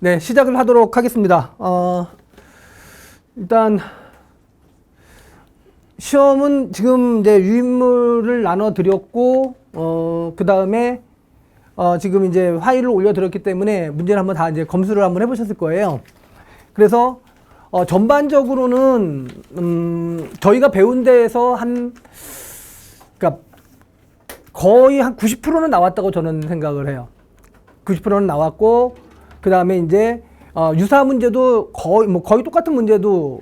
네, 시작을 하도록 하겠습니다. 일단 시험은 지금 이제 유인물을 나눠 드렸고, 그 다음에 지금 이제 파일을 올려 드렸기 때문에 문제를 한번 다 이제 검수를 한번 해보셨을 거예요. 그래서 전반적으로는 저희가 배운 데에서 그러니까 거의 한 90%는 나왔다고 저는 생각을 해요. 90%는 나왔고, 그 다음에 이제 유사 문제도 거의 똑같은 문제도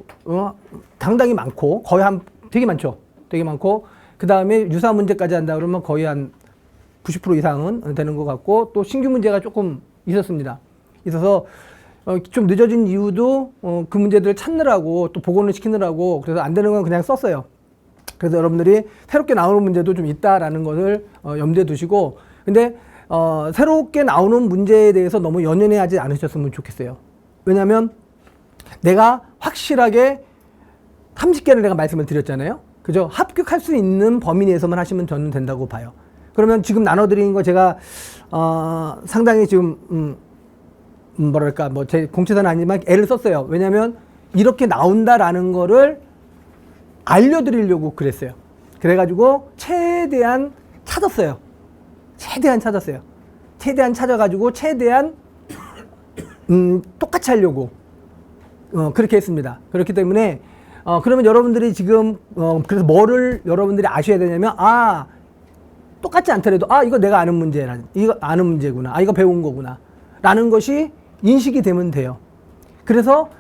상당히 많고, 되게 많죠. 되게 많고, 그 다음에 유사 문제까지 한다 그러면 거의 한 90% 이상은 되는 것 같고, 또 신규 문제가 조금 있었습니다. 있어서 좀 늦어진 이유도 그 문제들을 찾느라고 또 복원을 시키느라고, 그래서 안 되는 건 그냥 썼어요. 그래서 여러분들이 새롭게 나오는 문제도 좀 있다라는 것을 염두에 두시고, 근데 새롭게 나오는 문제에 대해서 너무 연연해하지 않으셨으면 좋겠어요. 왜냐하면 내가 확실하게 30개를 내가 말씀을 드렸잖아요. 그죠? 합격할 수 있는 범위 내에서만 하시면 저는 된다고 봐요. 그러면 지금 나눠드린 거 제가 상당히 지금 뭐랄까 뭐 제 공채사는 아니지만 애를 썼어요. 왜냐하면 이렇게 나온다라는 거를 알려드리려고 그랬어요. 그래가지고 최대한 찾았어요. 최대한 찾아가지고 최대한 똑같이 하려고 그렇게 했습니다. 그렇기 때문에 그러면 여러분들이 지금 그래서 뭐를 여러분들이 아셔야 되냐면, 똑같지 않더라도 이거 내가 아는 문제라, 이거 아는 문제구나, 이거 배운 거구나 라는 것이 인식이 되면 돼요. 그래서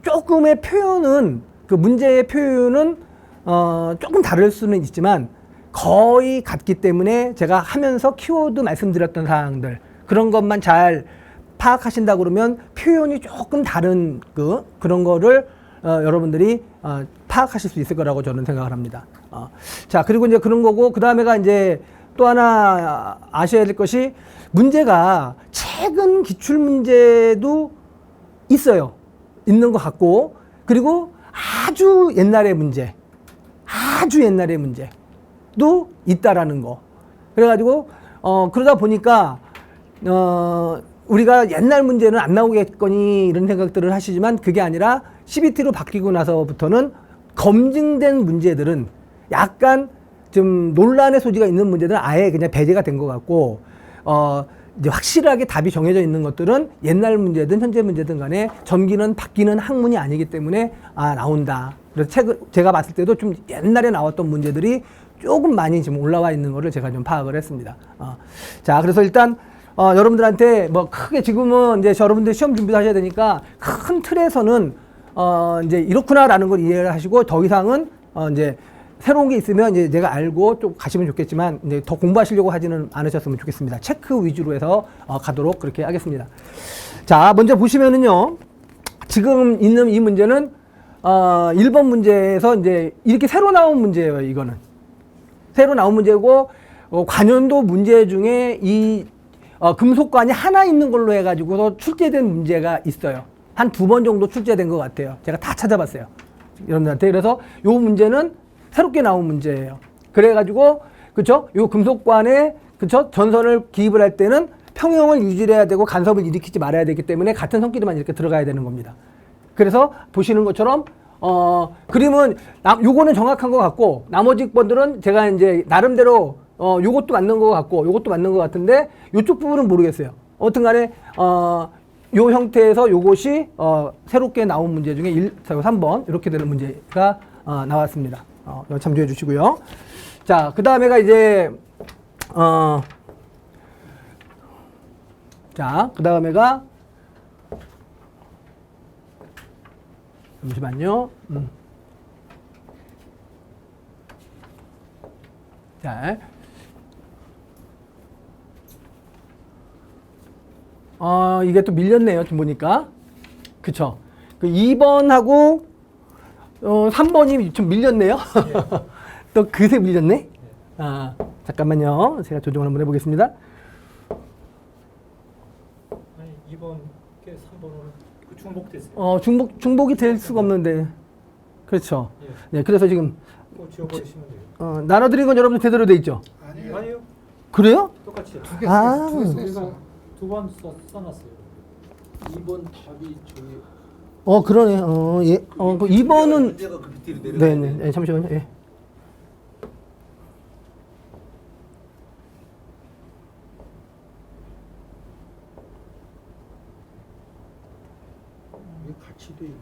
조금의 표현은, 그 문제의 표현은 조금 다를 수는 있지만 거의 같기 때문에 제가 하면서 키워드 말씀드렸던 사항들, 그런 것만 잘 파악하신다 그러면 표현이 조금 다른 그런 거를 여러분들이 파악하실 수 있을 거라고 저는 생각을 합니다. 자, 그리고 이제 그런 거고, 그 다음에가 이제 또 하나 아셔야 될 것이, 문제가 최근 기출 문제도 있는 것 같고, 그리고 아주 옛날의 문제도 있다라는 거. 그래가지고 그러다 보니까 우리가 옛날 문제는 안 나오겠거니 이런 생각들을 하시지만, 그게 아니라 CBT로 바뀌고 나서부터는 검증된 문제들은 약간 좀 논란의 소지가 있는 문제들은 아예 그냥 배제가 된 것 같고, 이제 확실하게 답이 정해져 있는 것들은 옛날 문제든 현재 문제든 간에 전기는 바뀌는 학문이 아니기 때문에 나온다. 그래서 제가 봤을 때도 좀 옛날에 나왔던 문제들이 조금 많이 지금 올라와 있는 거를 제가 좀 파악을 했습니다. 자, 그래서 일단 여러분들한테 뭐 크게 지금은 이제 여러분들 시험 준비도 하셔야 되니까 큰 틀에서는 이제 이렇구나라는 걸 이해를 하시고, 더 이상은 이제 새로운 게 있으면 이제 내가 알고 좀 가시면 좋겠지만, 이제 더 공부하시려고 하지는 않으셨으면 좋겠습니다. 체크 위주로 해서 가도록 그렇게 하겠습니다. 자, 먼저 보시면은요, 지금 있는 이 문제는 1번 문제에서 이제 이렇게 새로 나온 문제예요. 이거는 새로 나온 문제고, 관연도 문제 중에 이 금속관이 하나 있는 걸로 해가지고서 출제된 문제가 있어요. 한 2번 정도 출제된 것 같아요. 제가 다 찾아봤어요, 여러분들한테. 그래서 요 문제는 새롭게 나온 문제예요. 그래가지고, 그쵸? 요 금속관에, 그쵸? 전선을 기입을 할 때는 평형을 유지해야 되고 간섭을 일으키지 말아야 되기 때문에 같은 선끼리만 이렇게 들어가야 되는 겁니다. 그래서 보시는 것처럼, 그림은, 요거는 정확한 것 같고, 나머지 번들은 제가 이제 나름대로, 요것도 맞는 것 같고, 요것도 맞는 것 같은데, 요쪽 부분은 모르겠어요. 아무튼 간에, 요 형태에서 요것이, 새롭게 나온 문제 중에 3번, 이렇게 되는 문제가, 나왔습니다. 참조해 주시고요. 자, 그 다음에가 이제, 그 다음에가, 잠시만요. 자, 이게 또 밀렸네요. 지금 보니까. 그쵸. 그 2번하고 3번이 좀 밀렸네요. 네. 또 그새 밀렸네. 잠깐만요. 제가 조정을 한번 해보겠습니다. 아니, 2번 게 3번으로 중복됐어요. 중복이 될 수가 없는데. 그렇죠. 예. 네, 그래서 지금 그거 지워버리시면 돼요. 나눠드린 건 여러분들 제대로 돼 있죠? 아니요. 그래요? 똑같이요. 아, 제가 두번 써놨어요. 2번 답이 저기 그러네. 예. 그 2번은 문제가 그 밑으로 내려가. 네네. 네, 잠시만요. 예. 이게 같이 돼 있네.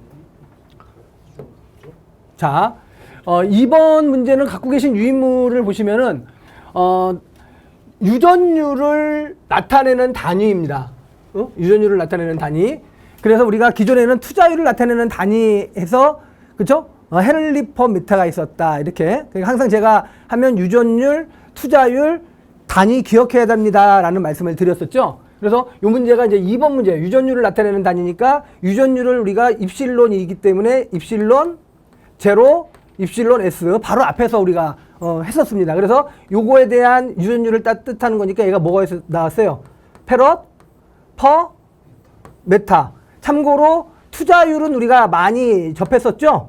좀 그죠? 자, 2번 문제는 갖고 계신 유인물을 보시면은 유전율을 나타내는 단위입니다. 유전율을 나타내는 단위. 그래서 우리가 기존에는 투자율을 나타내는 단위에서 그렇죠? 헨리/퍼 미터가 있었다. 이렇게. 그러니까 항상 제가 하면 유전율, 투자율 단위 기억해야 됩니다라는 말씀을 드렸었죠. 그래서 이 문제가 이제 2번 문제, 유전율을 나타내는 단위니까 유전율을 우리가 입실론이기 때문에 입실론 제로, 입실론 S 바로 앞에서 우리가 했었습니다. 그래서 요거에 대한 유전율을 뜻하는 거니까 얘가 뭐가 나왔어요? 페럿, 퍼, 메타. 참고로 투자율은 우리가 많이 접했었죠?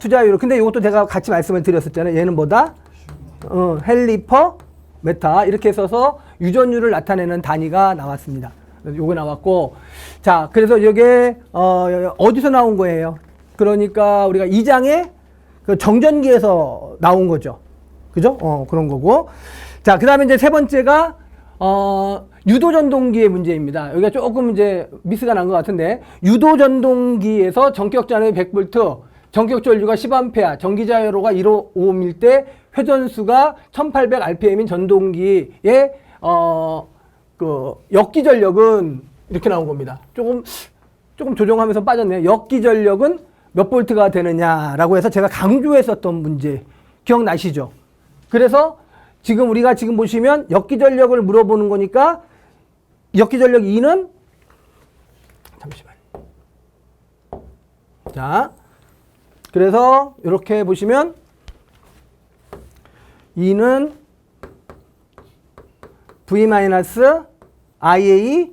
투자율. 근데 이것도 제가 같이 말씀을 드렸었잖아요. 얘는 뭐다? 헨리 퍼 메타. 이렇게 써서 유전율을 나타내는 단위가 나왔습니다. 요거 나왔고. 자, 그래서 이게 어디서 나온 거예요? 그러니까 우리가 2장에 그 정전기에서 나온 거죠. 그죠? 그런 거고. 자, 그 다음에 이제 세 번째가 유도전동기의 문제입니다. 여기가 조금 이제 미스가 난 것 같은데, 유도전동기에서 전격전압이 100V, 전격전류가 10A, 전기자회로가 1.5ohm일 때 회전수가 1800rpm인 전동기의 그 역기전력은 이렇게 나온 겁니다. 조금 조정하면서 빠졌네요. 역기전력은 몇 볼트가 되느냐라고 해서 제가 강조했었던 문제 기억나시죠? 그래서 지금 우리가 지금 보시면 역기전력을 물어보는 거니까 역기전력 2는 잠시만요. 자, 그래서 이렇게 보시면 2는 V-IA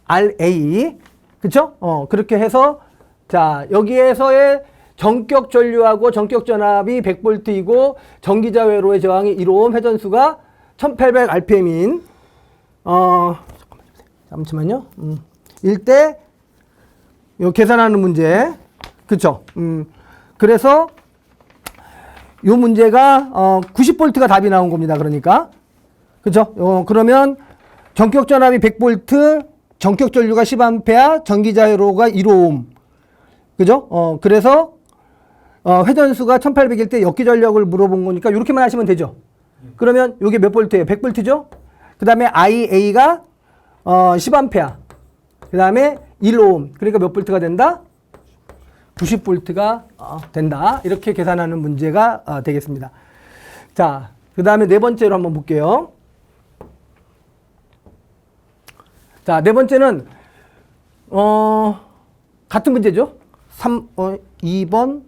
RA 그쵸? 그렇게 해서 자, 여기에서의 전격 전류하고 전격 전압이 100V이고 전기자회로의 저항이 1ohm, 회전수가 1800rpm인 잠시만요. 일때 요 계산하는 문제. 그쵸? 그래서 요 문제가 90V가 답이 나온 겁니다. 그러니까. 그쵸? 그러면 전격 전압이 100V, 전격 전류가 10A, 전기자회로가 1ohm. 그죠? 그래서 회전수가 1800일 때 역기전력을 물어본 거니까 이렇게만 하시면 되죠. 그러면 이게 몇 볼트예요? 100V죠? 그 다음에 IA가 10A. 그 다음에 1ohm. 그러니까 몇 볼트가 된다? 90V가 된다. 이렇게 계산하는 문제가 되겠습니다. 자, 그 다음에 네 번째로 한번 볼게요. 자, 네 번째는 같은 문제죠. 2번,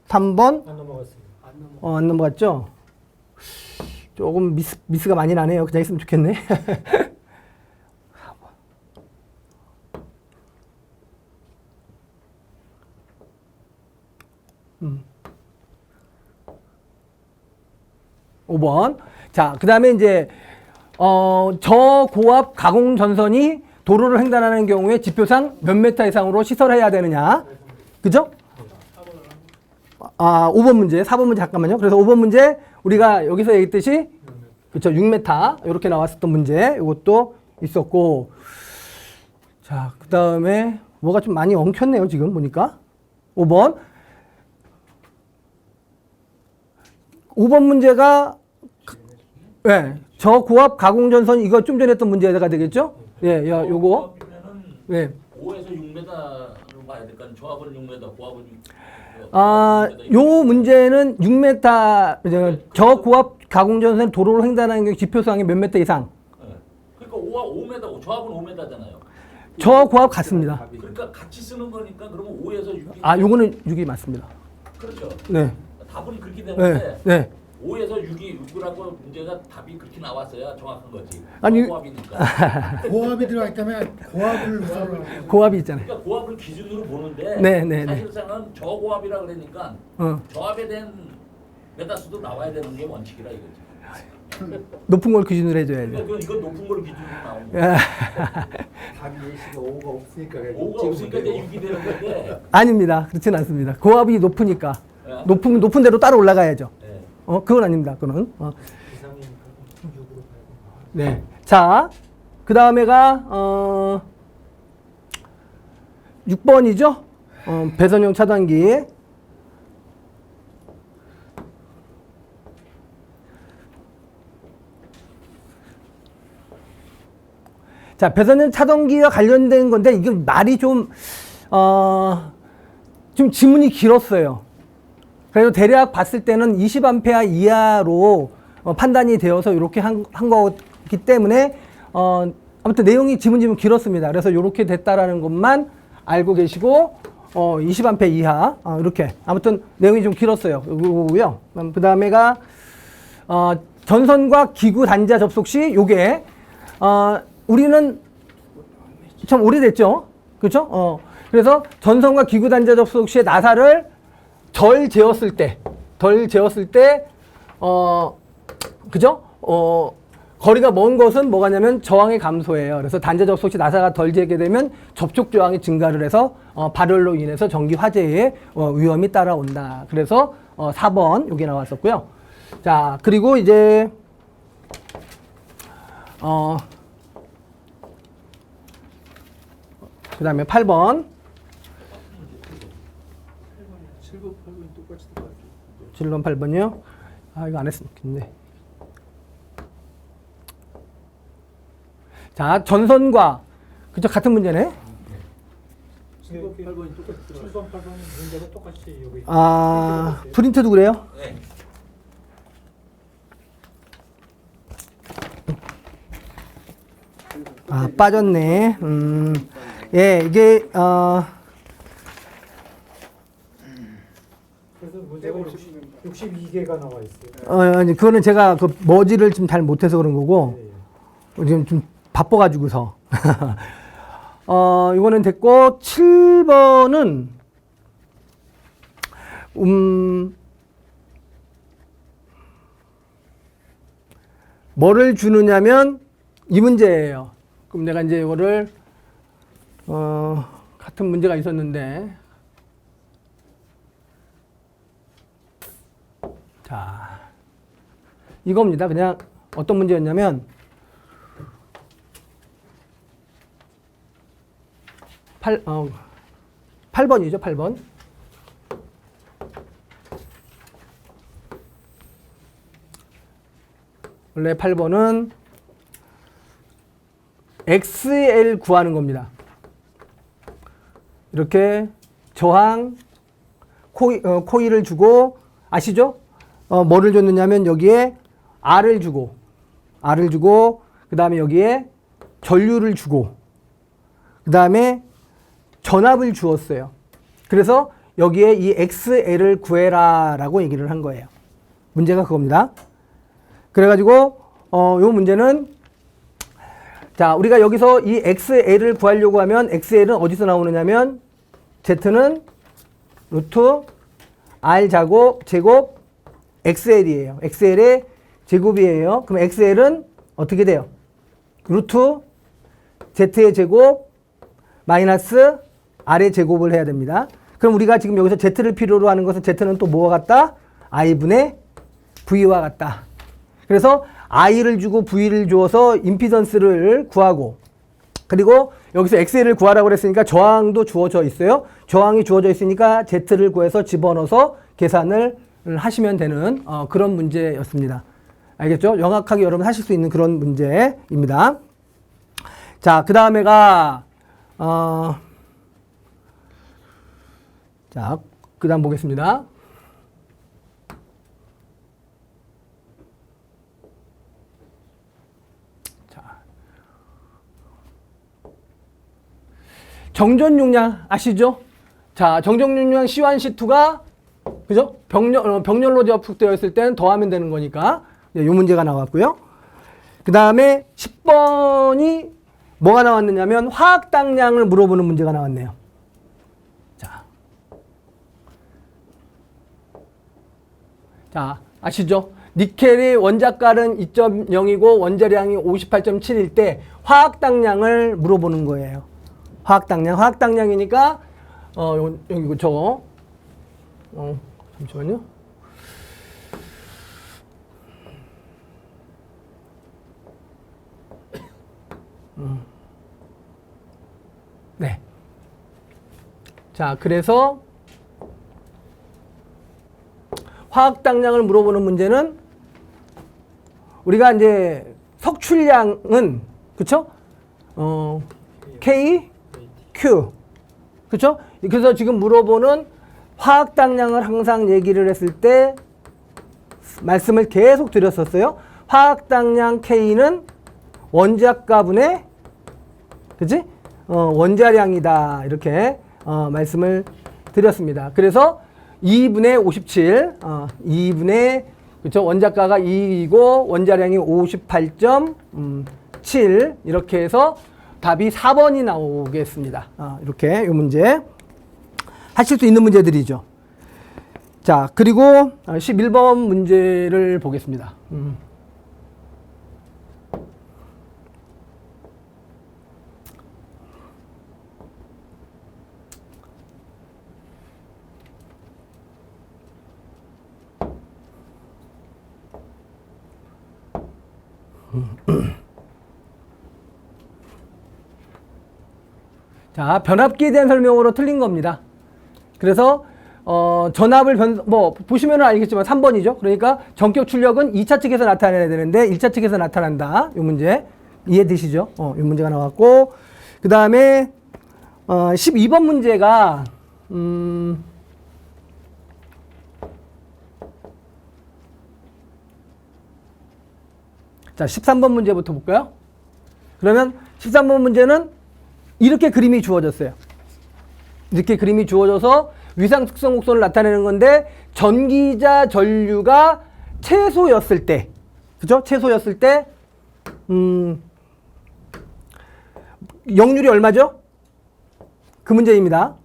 3번. 안 넘어갔습니다. 안 넘어갔죠? 조금 미스가 많이 나네요. 그냥 있으면 좋겠네. 5번. 자, 그 다음에 이제, 저고압 가공 전선이 도로를 횡단하는 경우에 지표상 몇 메타 이상으로 시설해야 되느냐. 그죠? 5번 문제, 4번 문제 잠깐만요. 그래서 5번 문제 우리가 여기서 얘기했듯이 그쵸, 6m 이렇게 나왔었던 문제 이것도 있었고. 자, 그 다음에 뭐가 좀 많이 엉켰네요. 지금 보니까 5번 문제가 네, 저고압 가공전선 이거 좀 전에 했던 문제가 되겠죠? 예, 요거. 네. 5에서 6m로 봐야 될까? 조합은 6m, 고압은 6m. 요 문제는 6m 저고압 가공전선 도로를 횡단하는 경우 지표상이 몇 메타 이상. 네. 그러니까 5m, 조합은 5m잖아요. 저고압 같습니다. 그러니까 같이 쓰는 거니까 그러면 5에서 6이. 요거는 6이 맞습니다. 그렇죠. 네. 답은 그렇기 때문에 네. 네. 5에서 6이라고 문제가 답이 그렇게 나왔어야 정확한 거지. 아니, 고압이니까. 고압이 들어가기 때문에 고압을 우선으로 고압이 있잖아요. 그러니까 고압을 기준으로 보는데 네, 네, 네. 사실상은 저고압이라 그러니까 저압에 대한 메타수도 나와야 되는 게 원칙이라 이거지. 높은 걸 기준으로 해줘야죠. 이건 높은 걸로 기준으로 나오는 예. 거야. 답 예시가 5가 없으니까 5가 없으니까 이제 6이 되는 건데. 아닙니다. 그렇진 않습니다. 고압이 높으니까 예. 높은 대로 따로 올라가야죠. 네. 그건 아닙니다. 그건. 이상이니까 6으로 가야 네. 자, 그 다음에가 6번이죠. 배선형 차단기. 자, 배선형 차단기와 관련된 건데 이게 말이 좀 지문이 길었어요. 그래서 대략 봤을 때는 20A 이하로 판단이 되어서 이렇게 한 거기 때문에 아무튼 내용이 지문 길었습니다. 그래서 이렇게 됐다라는 것만 알고 계시고 20A 이하 이렇게 아무튼 내용이 좀 길었어요. 이거고요. 그 다음에가 전선과 기구 단자 접속 시 요게 우리는 참 오래됐죠. 그렇죠? 그래서 전선과 기구 단자 접속 시에 나사를 덜 재었을 때 그죠? 거리가 먼 것은 뭐가냐면 저항의 감소예요. 그래서 단자 접속 시 나사가 덜 재게 되면 접촉 저항이 증가를 해서 발열로 인해서 전기 화재의 위험이 따라온다. 그래서 4번 여기 나왔었고요. 자, 그리고 이제 그 다음에 8번 7번, 8번이 똑같이 들어가죠. 7번 8번이요. 이거 안 했으면 좋겠네. 자, 전선과 그죠? 같은 문제네. 7번, 8번이 똑같이 들어가죠. 7번, 8번은 문제가 똑같이 여기. 프린트도 그래요? 네. 빠졌네. 예, 이게 그래서 문제가 62개가 나와 있어요. 아니, 그거는 제가 그 머지를 좀 잘 못해서 그런 거고 네. 지금 좀 바빠가지고서 이거는 됐고 7번은 뭐를 주느냐면 이 문제예요. 그럼 내가 이제 이거를 같은 문제가 있었는데 자 이겁니다. 그냥 어떤 문제였냐면 8번이죠. 8번. 원래 8번은 XL 구하는 겁니다. 이렇게 저항 코일을 주고 아시죠? 뭐를 줬느냐면 여기에 R을 주고 그 다음에 여기에 전류를 주고 그 다음에 전압을 주었어요. 그래서 여기에 이 XL을 구해라 라고 얘기를 한 거예요. 문제가 그겁니다. 그래가지고 요 문제는 자 우리가 여기서 이 XL을 구하려고 하면 XL은 어디서 나오느냐면 Z는 루트 R 제곱 XL이에요. XL의 제곱이에요. 그럼 XL은 어떻게 돼요? 루트 Z의 제곱 마이너스 R의 제곱을 해야 됩니다. 그럼 우리가 지금 여기서 Z를 필요로 하는 것은 Z는 또 뭐와 같다? I분의 V와 같다. 그래서 I를 주고 V를 주어서 임피던스를 구하고 그리고 여기서 XL을 구하라고 그랬으니까 저항도 주어져 있어요. 저항이 주어져 있으니까 Z를 구해서 집어넣어서 계산을 하시면 되는 그런 문제였습니다. 알겠죠? 정확하게 여러분 하실 수 있는 그런 문제입니다. 자, 그 다음에가 자, 그 다음 보겠습니다. 정전 용량 아시죠? 자, 정전 용량 C1, C2가 그죠? 병렬로 접속되어 있을 때는 더하면 되는 거니까 이 문제가 나왔고요. 그 다음에 10번이 뭐가 나왔느냐면 화학 당량을 물어보는 문제가 나왔네요. 자, 아시죠? 니켈이 원자가는 2.0이고 원자량이 58.7일 때 화학당량을 물어보는 거예요. 화학당량이니까 여기 저거 잠시만요. 네. 자, 그래서 화학당량을 물어보는 문제는 우리가 이제 석출량은 그쵸? K, Q 그쵸? 그래서 지금 물어보는 화학당량을 항상 얘기를 했을 때 말씀을 계속 드렸었어요. 화학당량 K는 원자가분의 그치? 원자량이다 이렇게 말씀을 드렸습니다. 그래서 2분의 57 2분의 그쵸? 원자가가 2이고 원자량이 58.7 이렇게 해서 답이 4번이 나오겠습니다. 이렇게 이 문제 하실 수 있는 문제들이죠. 자, 그리고 11번 문제를 보겠습니다. 자, 변압기에 대한 설명으로 틀린 겁니다. 그래서 전압을 보시면 알겠지만 3번이죠. 그러니까 전격 출력은 2차 측에서 나타내야 되는데 1차 측에서 나타난다. 이 문제 이해되시죠? 이 문제가 나왔고 그 다음에 12번 문제가 자, 13번 문제부터 볼까요? 그러면 13번 문제는 이렇게 그림이 주어졌어요. 이렇게 그림이 주어져서 위상 특성 곡선을 나타내는 건데 전기자 전류가 최소였을 때, 그죠? 최소였을 때 역률이 얼마죠? 그 문제입니다.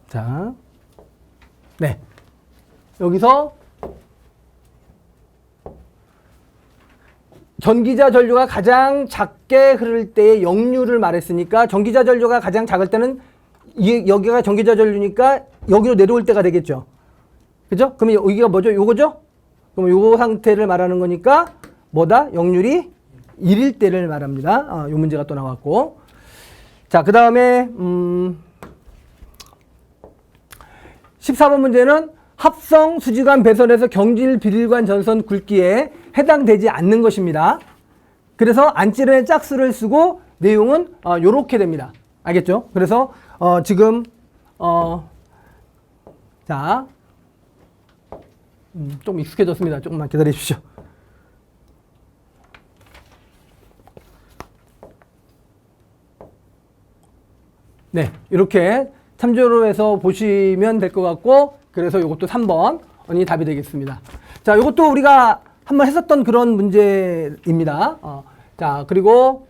자, 네. 여기서 전기자 전류가 가장 작게 흐를 때의 역률을 말했으니까 전기자 전류가 가장 작을 때는 여기가 전기자 전류니까 여기로 내려올 때가 되겠죠. 그죠? 그럼 여기가 뭐죠? 요거죠? 그럼 요 상태를 말하는 거니까 뭐다? 역률이 1일 때를 말합니다. 요 문제가 또 나왔고. 자, 그 다음에 14번 문제는 합성 수지관 배선에서 경질 비릴관 전선 굵기에 해당되지 않는 것입니다. 그래서 안찌른의 짝수를 쓰고 내용은 요렇게 됩니다. 알겠죠? 그래서 지금 자, 좀 익숙해졌습니다. 조금만 기다려 주십시오. 네, 이렇게 참조로 해서 보시면 될 것 같고, 그래서 이것도 3번이 답이 되겠습니다. 자, 이것도 우리가 한번 했었던 그런 문제입니다. 자, 그리고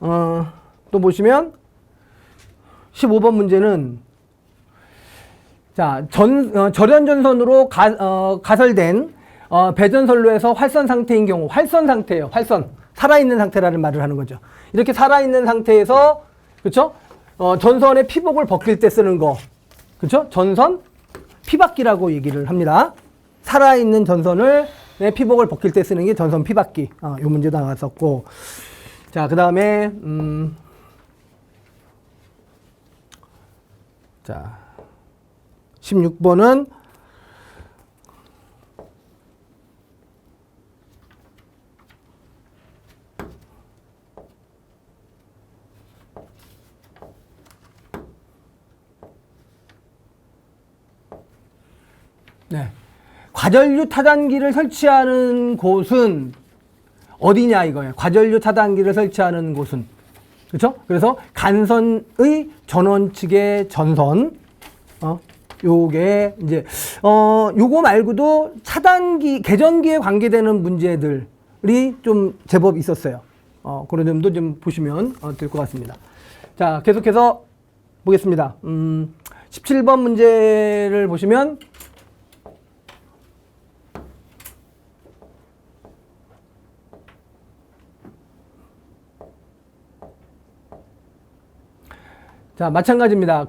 또 보시면 15번 문제는 자, 절연전선으로 가설된 배전선로에서 활선 상태인 경우, 활선 상태예요. 활선. 살아있는 상태라는 말을 하는 거죠. 이렇게 살아있는 상태에서, 그쵸? 전선의 피복을 벗길 때 쓰는 거. 그쵸? 전선 피박기라고 얘기를 합니다. 살아있는 전선을 피복을 벗길 때 쓰는 게 전선 피박기. 이 문제도 나왔었고. 자, 그 다음에, 자, 16번은 네. 과전류 타단기를 설치하는 곳은 어디냐 이거예요. 과전류 타단기를 설치하는 곳은. 그렇죠? 그래서 간선의 전원 측의 전선. 요게 이제 요거 말고도 차단기, 계전기에 관계되는 문제들이 좀 제법 있었어요. 그런 점도 좀 보시면 될 것 같습니다. 자, 계속해서 보겠습니다. 17번 문제를 보시면 자, 마찬가지입니다.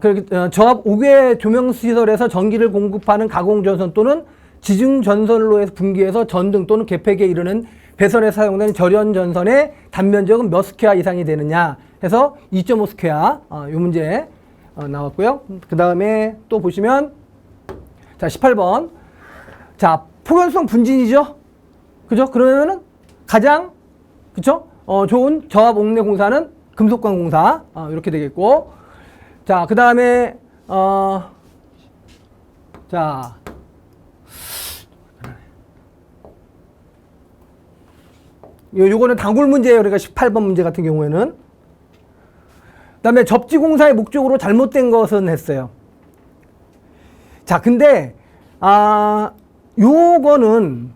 저압 5개 조명시설에서 전기를 공급하는 가공전선 또는 지중전선로에서 분기해서 전등 또는 개폐기에 이르는 배선에 사용된 절연전선의 단면적은 몇 스퀘어 이상이 되느냐 해서 2.5 스퀘어 이 문제 나왔고요. 그 다음에 또 보시면 자 18번 자 폭연성 분진이죠. 그죠? 그러면은 가장 그쵸? 좋은 저압 옥내 공사는 금속관 공사 이렇게 되겠고 자 그 다음에 자 요거는 단골 문제예요. 그러니까 18번 문제 같은 경우에는. 그 다음에 접지공사의 목적으로 잘못된 것은 했어요. 자, 근데, 요거는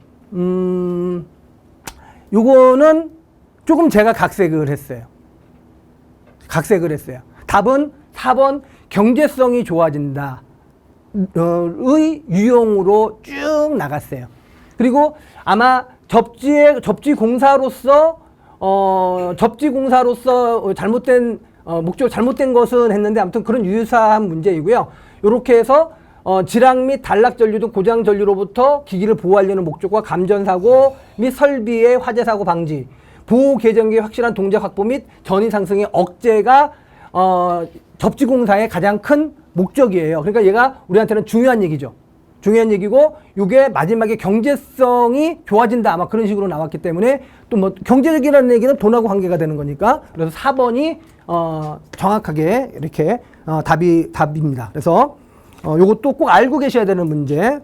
조금 제가 각색을 했어요. 답은 4번 경제성이 좋아진다. 의 유형으로 쭉 나갔어요. 그리고 아마 접지공사로서 잘못된 목적 잘못된 것은 했는데 아무튼 그런 유사한 문제이고요. 이렇게 해서 지락 및 단락 전류 등 고장 전류로부터 기기를 보호하려는 목적과 감전 사고 및 설비의 화재 사고 방지, 보호 계정기의 확실한 동작 확보 및 전위 상승의 억제가 접지공사의 가장 큰 목적이에요. 그러니까 얘가 우리한테는 중요한 얘기죠. 중요한 얘기고 이게 마지막에 경제성이 좋아진다 아마 그런 식으로 나왔기 때문에 또 뭐 경제적이라는 얘기는 돈하고 관계가 되는 거니까 그래서 4번이 정확하게 이렇게 답입니다. 그래서 요것도 꼭 알고 계셔야 되는 문제.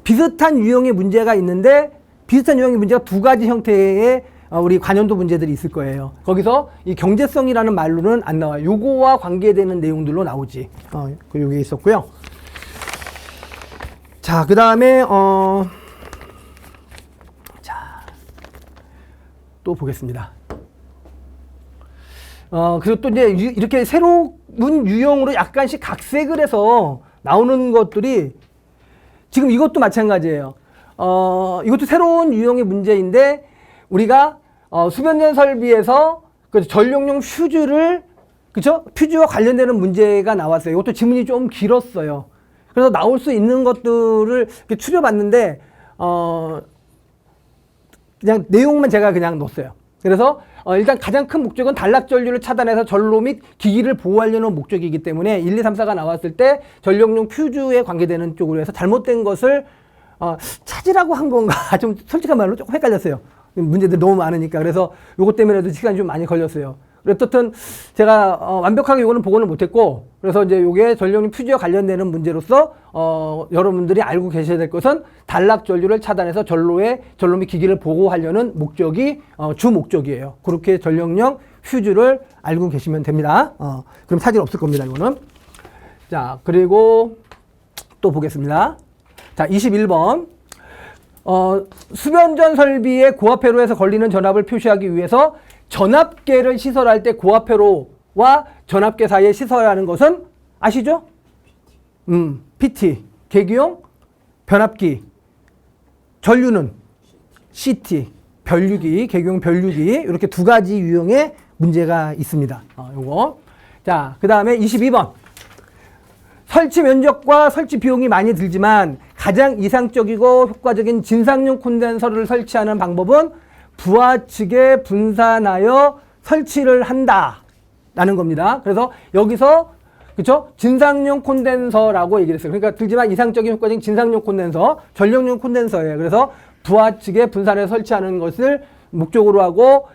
비슷한 유형의 문제가 있는데 비슷한 유형의 문제가 두 가지 형태의 우리 관연도 문제들이 있을 거예요. 거기서 이 경제성이라는 말로는 안 나와요. 요거와 관계되는 내용들로 나오지. 요게 있었고요. 자, 그 다음에, 또 보겠습니다. 그리고 또 이제 이렇게 새로운 유형으로 약간씩 각색을 해서 나오는 것들이 지금 이것도 마찬가지예요. 이것도 새로운 유형의 문제인데 우리가 수변전 설비에서 그 전력용 퓨즈를, 그쵸? 퓨즈와 관련되는 문제가 나왔어요. 이것도 지문이 좀 길었어요. 그래서 나올 수 있는 것들을 이렇게 추려봤는데 그냥 내용만 제가 그냥 넣었어요. 그래서 일단 가장 큰 목적은 단락 전류를 차단해서 전로 및 기기를 보호하려는 목적이기 때문에 1, 2, 3, 4가 나왔을 때 전력용 퓨즈에 관계되는 쪽으로 해서 잘못된 것을 찾으라고 한 건가 좀 솔직한 말로 조금 헷갈렸어요. 문제들이 너무 많으니까. 그래서 요것 때문에도 시간이 좀 많이 걸렸어요. 어떻든 제가 완벽하게 이거는 보고는 못했고 그래서 이제 요게 전력용 퓨즈와 관련되는 문제로서 여러분들이 알고 계셔야 될 것은 단락 전류를 차단해서 전로 및 기기를 보호하려는 목적이 주 목적이에요. 그렇게 전력용 퓨즈를 알고 계시면 됩니다. 그럼 사진 없을 겁니다. 이거는. 자, 그리고 또 보겠습니다. 자, 21번. 수변전 설비의 고압회로에서 걸리는 전압을 표시하기 위해서 전압계를 시설할 때 고압회로와 전압계 사이에 시설하는 것은 아시죠? PT, 계기용 변압기, 전류는 CT, 변류기, 계기용 변류기 이렇게 두 가지 유형의 문제가 있습니다. 요거. 자, 그 다음에 22번. 설치 면적과 설치 비용이 많이 들지만 가장 이상적이고 효과적인 진상용 콘덴서를 설치하는 방법은 부하 측에 분산하여 설치를 한다라는 겁니다. 그래서 여기서 그렇죠? 진상용 콘덴서라고 얘기를 했어요. 그러니까 들지만 이상적인 효과적인 진상용 콘덴서, 전력용 콘덴서예요. 그래서 부하 측에 분산해서 설치하는 것을 목적으로 하고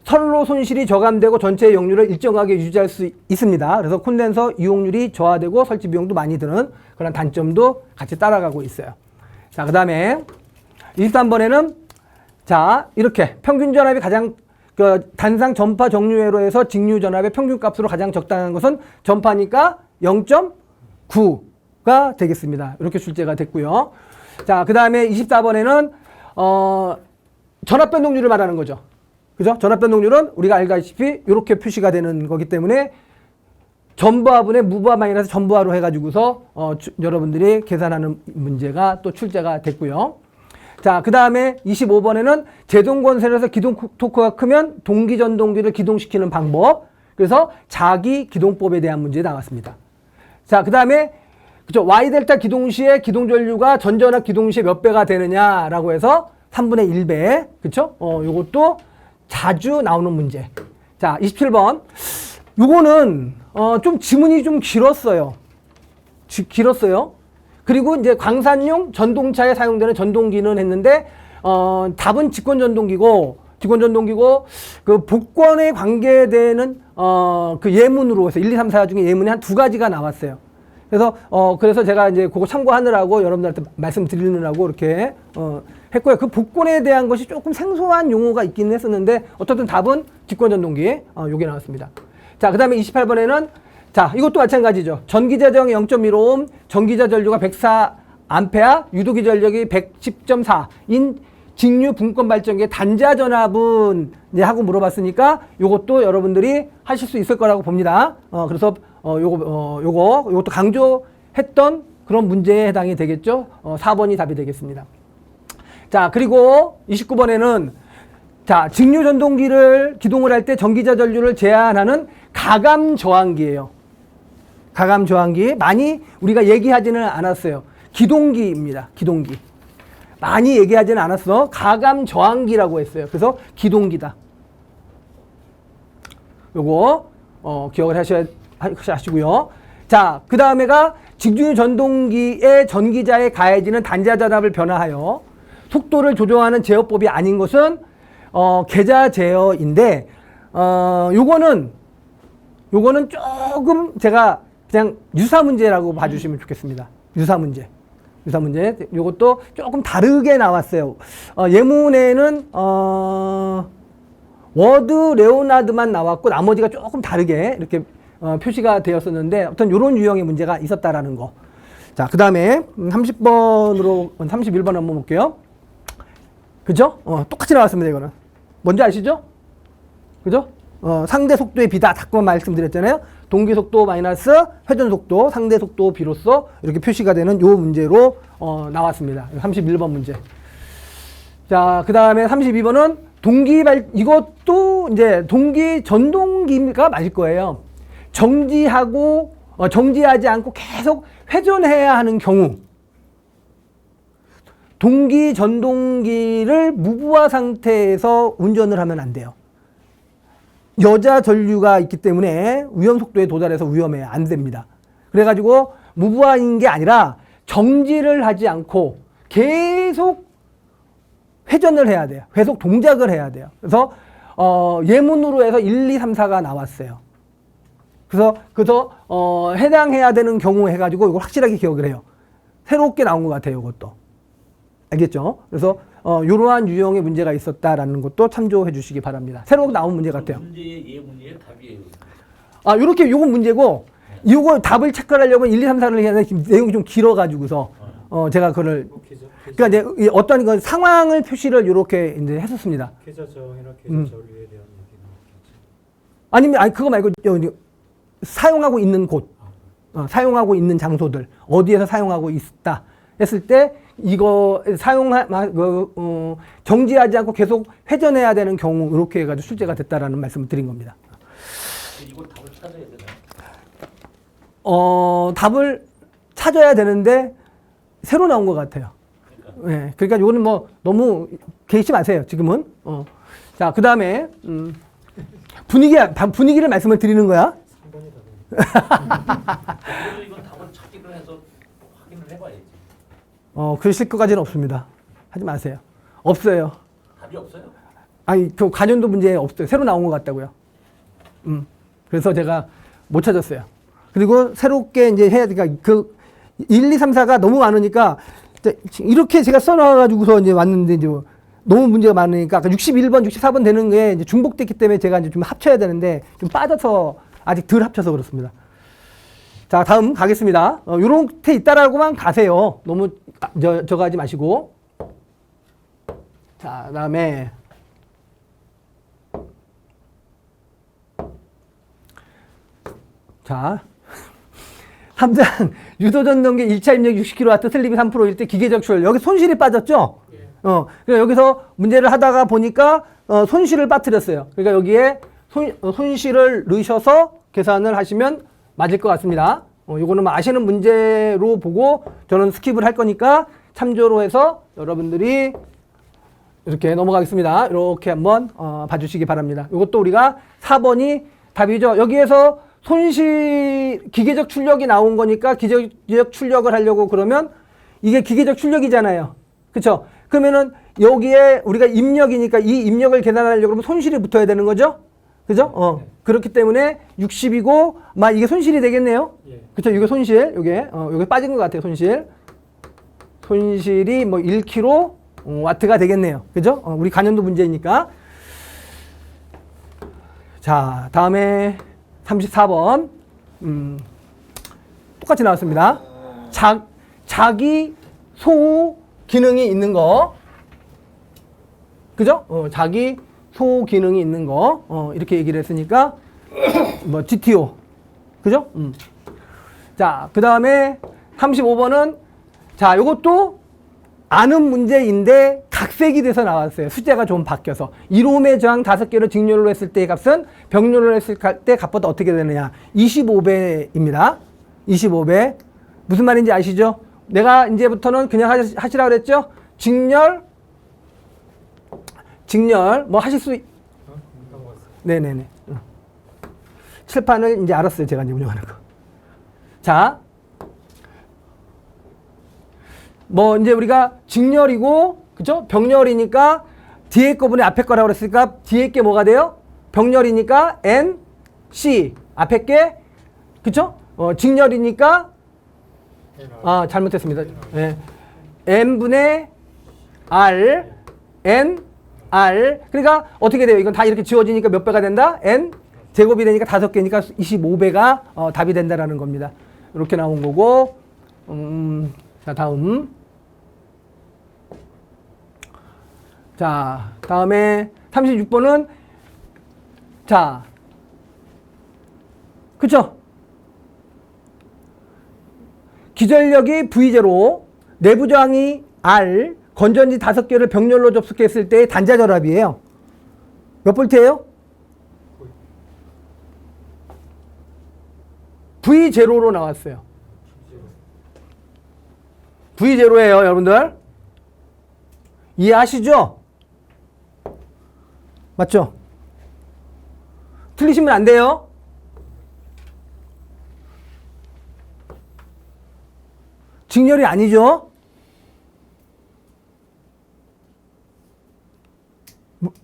선로 손실이 저감되고 전체 용률을 일정하게 유지할 수 있습니다. 그래서 콘덴서 이용률이 저하되고 설치 비용도 많이 드는 그런 단점도 같이 따라가고 있어요. 자, 그 다음에 23번에는 자, 이렇게 평균 전압이 가장 단상 전파 정류회로에서 직류 전압의 평균 값으로 가장 적당한 것은 전파니까 0.9가 되겠습니다. 이렇게 출제가 됐고요. 자, 그 다음에 24번에는 전압 변동률을 말하는 거죠. 그죠? 전압 변동률은 우리가 알다시피 이렇게 표시가 되는 거기 때문에 전부하분의 무부하 마이너스 전부하로 해가지고서 여러분들이 계산하는 문제가 또 출제가 됐고요. 자, 그 다음에 25번에는 제동건설에서 기동 토크가 크면 동기전동기를 기동시키는 방법. 그래서 자기 기동법에 대한 문제 나왔습니다. 자, 그 다음에 그죠, Y델타 기동 시에 기동전류가 전전압 기동 시에 몇 배가 되느냐라고 해서 3분의 1배. 그쵸? 요것도 자주 나오는 문제. 자, 27번. 요거는 좀 지문이 좀 길었어요. 길었어요. 그리고 이제 광산용 전동차에 사용되는 전동기는 했는데 답은 직권전동기고 그 복권에 관계되는 그 예문으로 해서 1, 2, 3, 4 중에 예문이 한 2가지가 나왔어요. 그래서 제가 이제 그거 참고하느라고 여러분들한테 말씀드리느라고 이렇게 했고요. 그 복권에 대한 것이 조금 생소한 용어가 있기는 했었는데 어쨌든 답은 직권전동기 요게 나왔습니다. 자, 그 다음에 28번에는 자, 이것도 마찬가지죠. 전기자 저항이 0.15옴, 전기자 전류가 104A, 유도기 전력이 110.4인 직류 분권 발전기의 단자 전압은 이제 하고 물어봤으니까 요것도 여러분들이 하실 수 있을 거라고 봅니다. 그래서 요것도 강조했던 그런 문제에 해당이 되겠죠. 4번이 답이 되겠습니다. 자, 그리고 29번에는 자, 직류 전동기를 기동을 할 때 전기자 전류를 제한하는 가감 저항기예요. 가감 저항기. 많이 우리가 얘기하지는 않았어요. 기동기입니다. 기동기. 많이 얘기하지는 않았어. 가감 저항기라고 했어요. 그래서 기동기다. 요거 기억을 하시고요. 자, 그 다음에가 직류 전동기의 전기자에 가해지는 단자 전압을 변화하여 속도를 조정하는 제어법이 아닌 것은 계자 제어인데 요거는 조금 제가 그냥 유사 문제라고 봐주시면 좋겠습니다. 유사 문제. 요것도 조금 다르게 나왔어요. 예문에는 워드 레오나드만 나왔고 나머지가 조금 다르게 이렇게 표시가 되었었는데 어떤 요런 유형의 문제가 있었다라는 거. 자, 그 다음에 31번 한번 볼게요. 그죠? 똑같이 나왔습니다, 이거는. 뭔지 아시죠? 그죠? 상대 속도의 비다. 자꾸만 말씀드렸잖아요. 동기 속도 마이너스 회전 속도, 상대 속도 비로소 이렇게 표시가 되는 요 문제로 나왔습니다. 31번 문제. 자, 그 다음에 32번은 이것도 이제 동기 전동기가 맞을 거예요. 정지하지 않고 계속 회전해야 하는 경우. 동기 전동기를 무부하 상태에서 운전을 하면 안 돼요. 여자 전류가 있기 때문에 위험 속도에 도달해서 위험해요. 안 됩니다. 그래가지고 무부하인 게 아니라 정지를 하지 않고 계속 회전을 해야 돼요. 계속 동작을 해야 돼요. 그래서 예문으로 해서 1, 2, 3, 4가 나왔어요. 그래서 해당해야 되는 경우 해가지고 이걸 확실하게 기억을 해요. 새롭게 나온 것 같아요. 이것도. 알겠죠? 그래서 이러한 유형의 문제가 있었다라는 것도 참조해 주시기 바랍니다. 새로 나온 문제 같아요. 문제의 예문의 답이에요. 요건 문제고 요거 답을 체크하려면 1, 2, 3, 4를 해야 되는데 내용이 좀 길어가지고서 제가 그거를 그러니까 이제 어떤 건 상황을 표시를 이렇게 이제 했었습니다. 계좌 저항이나 계좌 전류에 대한 얘기는 아니면 그거 말고 사용하고 있는 곳, 사용하고 있는 장소들 어디에서 사용하고 있다 했을 때 이거 정지하지 않고 계속 회전해야 되는 경우 이렇게 해가지고 출제가 됐다라는 말씀을 드린 겁니다. 이거 답을 찾아야 되나요? 답을 찾아야 되는데 새로 나온 것 같아요. 네, 그러니까 이거는 뭐 너무 개의치 마세요. 지금은. 자, 그 다음에 분위기를 말씀을 드리는 거야. 3번이 답입니다. 그래도 이건 답을 찾기로 해서 확인을 해봐야지. 그러실 것까지는 없습니다. 하지 마세요. 없어요. 답이 없어요? 아니, 그 관연도 문제 없어요. 새로 나온 것 같다고요. 그래서 제가 못 찾았어요. 그리고 새롭게 이제 해야 되니까 그 1, 2, 3, 4가 너무 많으니까 이렇게 제가 써놔가지고서 이제 왔는데 이제 너무 문제가 많으니까 61번, 64번 되는 게 이제 중복됐기 때문에 제가 이제 좀 합쳐야 되는데 좀 빠져서 아직 덜 합쳐서 그렇습니다. 자, 다음 가겠습니다. 요렇게 있다라고만 가세요. 너무 저거 하지 마시고. 자, 그다음에 자, 3장 유도전동기 1차 입력 60kW 슬립이 3%일 때 기계적 출력. 여기 손실이 빠졌죠? 그러니까 여기서 문제를 하다가 보니까 손실을 빠뜨렸어요. 그러니까 여기에 손실을 넣으셔서 계산을 하시면 맞을 것 같습니다. 요거는 뭐 아시는 문제로 보고 저는 스킵을 할 거니까 참조로 해서 여러분들이 이렇게 넘어가겠습니다. 이렇게 한번 봐주시기 바랍니다. 이것도 우리가 4번이 답이죠. 여기에서 손실 기계적 출력이 나온 거니까 기계적 출력을 하려고 그러면 이게 기계적 출력이잖아요. 그렇죠? 그러면은 여기에 우리가 입력이니까 이 입력을 계산하려고 그러면 손실이 붙어야 되는 거죠? 그죠? 그렇기 때문에 60이고 막 이게 손실이 되겠네요. 예. 그렇죠? 이게 손실. 요게 빠진 것 같아요. 손실이 뭐 1kW 와트가 되겠네요. 그죠? 우리 간연도 문제이니까. 자, 다음에 34번. 똑같이 나왔습니다. 자기 소호 기능이 있는 거. 그죠? 자기 소호 기능이 있는 거. 이렇게 얘기를 했으니까, 뭐, GTO. 그죠? 자, 그 다음에 35번은, 자, 요것도 아는 문제인데 각색이 돼서 나왔어요. 숫자가 좀 바뀌어서. 이롬의 저항 5개를 직렬로 했을 때의 값은 병렬로 했을 때 값보다 어떻게 되느냐. 25배입니다. 25배. 무슨 말인지 아시죠? 내가 이제부터는 그냥 하시라고 그랬죠? 직렬, 뭐 하실 수, 네네네. 칠판을 이제 알았어요. 제가 이제 운영하는 거. 자. 뭐 이제 우리가 직렬이고 그죠? 병렬이니까 뒤에 거분의 앞에 거라고 그랬으니까 뒤에 게 뭐가 돼요? 병렬이니까 N, C 앞에 게 그죠? 직렬이니까 잘못했습니다. 네. N분의 R, N, R 그러니까 어떻게 돼요? 이건 다 이렇게 지워지니까 몇 배가 된다? N 제곱이 되니까 5개니까 25배가 답이 된다라는 겁니다. 이렇게 나온 거고 자 다음 자, 다음에 36번은 자, 그쵸? 기전력이 V0, 내부 저항이 R, 건전지 5개를 병렬로 접속했을 때의 단자 결합이에요. 몇 볼트예요? V0로 나왔어요. V0예요, 여러분들. 이해하시죠? 맞죠? 틀리시면 안 돼요. 직렬이 아니죠?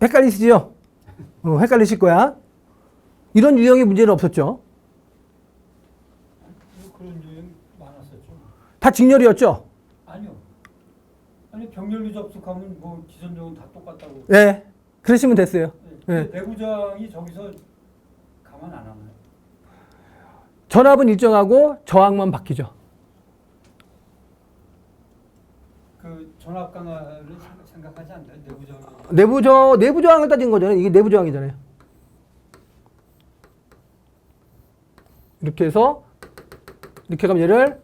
헷갈리시죠? 헷갈리실 거야. 이런 유형의 문제는 없었죠? 그런 유형 많았었죠. 다 직렬이었죠? 아니요. 아니 병렬로 접속하면 뭐 기존적은 다 똑같다고. 네. 그러시면 됐어요. 네. 내부저항이 저기서 가만 안 하나요? 전압은 일정하고 저항만 바뀌죠. 그 전압 강화를 생각하지 않나요? 내부 저항을 따진 거잖아요. 이게 내부 저항이잖아요. 이렇게 해서 이렇게 하면 얘를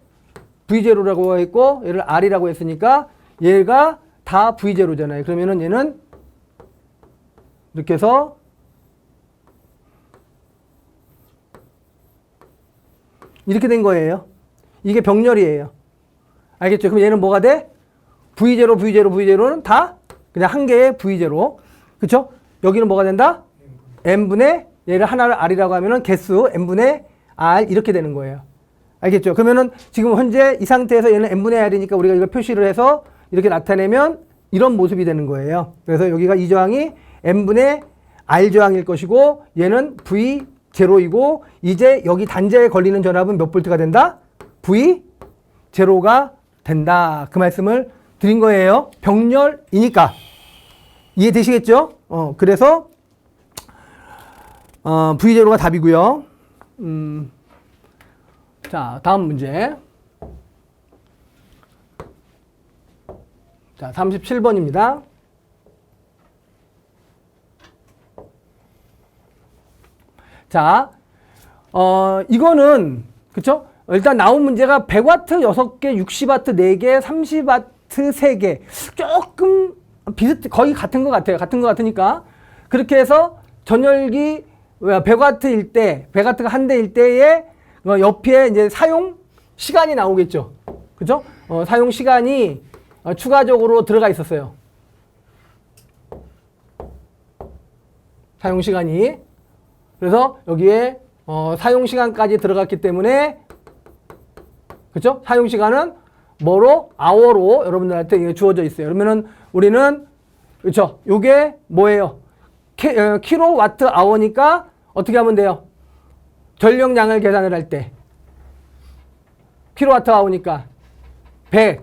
V0라고 했고 얘를 R이라고 했으니까 얘가 다 V0잖아요. 그러면은 얘는 이렇게 해서 이렇게 된 거예요. 이게 병렬이에요. 알겠죠? 그럼 얘는 뭐가 돼? V0, V0는 다 그냥 한 개의 V0. 그쵸? 여기는 뭐가 된다? N분의 얘를 하나를 R이라고 하면은 개수 N분의 R 이렇게 되는 거예요. 알겠죠? 그러면은 지금 현재 이 상태에서 얘는 N분의 R이니까 우리가 이걸 표시를 해서 이렇게 나타내면 이런 모습이 되는 거예요. 그래서 여기가 이 저항이 N분의 R 저항일 것이고 얘는 V0이고 이제 여기 단자에 걸리는 전압은 몇 볼트가 된다? V0가 된다. 그 말씀을 드린 거예요. 병렬이니까. 이해되시겠죠? 그래서 V0가 답이고요. 자, 다음 문제. 자, 37번입니다. 자, 이거는 그쵸? 일단 나온 문제가 100W 6개, 60W 4개, 30W 3개. 조금 거의 같은 것 같아요. 같은 것 같으니까. 그렇게 해서 전열기 100W일 때, 100W가 한 대일 때에 옆에 이제 사용 시간이 나오겠죠. 그죠? 사용 시간이 추가적으로 들어가 있었어요. 사용 시간이. 그래서 여기에 사용 시간까지 들어갔기 때문에 그렇죠? 사용 시간은 뭐로? hour로 여러분들한테 이게 주어져 있어요. 그러면은 우리는 그렇죠? 요게 뭐예요? 킬로와트 아워니까 어떻게 하면 돼요? 전력량을 계산을 할 때 킬로와트 아워니까 100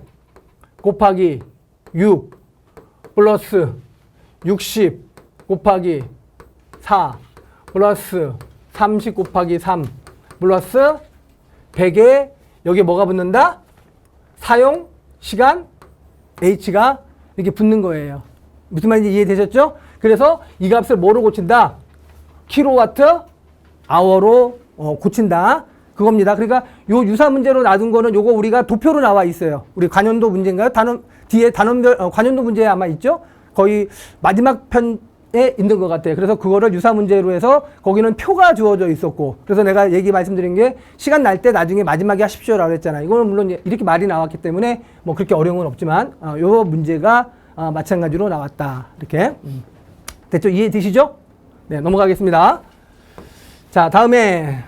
곱하기 6 플러스 60 곱하기 4 플러스 30 곱하기 3 플러스 100에 여기에 뭐가 붙는다? 사용 시간 H가 이렇게 붙는 거예요. 무슨 말인지 이해되셨죠? 그래서 이 값을 뭐로 고친다? 킬로와트 아워로 고친다. 그겁니다. 그러니까 요 유사 문제로 놔둔 거는 요거 우리가 도표로 나와 있어요. 우리 관연도 문제인가요? 뒤에 단원별 관연도 문제에 아마 있죠? 거의 마지막 편에 있는 것 같아요. 그래서 그거를 유사 문제로 해서 거기는 표가 주어져 있었고, 그래서 내가 말씀드린 게 시간 날 때 나중에 마지막에 하십시오라고 했잖아요. 이거는 물론 이렇게 말이 나왔기 때문에 뭐 그렇게 어려운 건 없지만 요 문제가 마찬가지로 나왔다. 이렇게 됐죠? 이해되시죠? 네, 넘어가겠습니다. 자, 다음에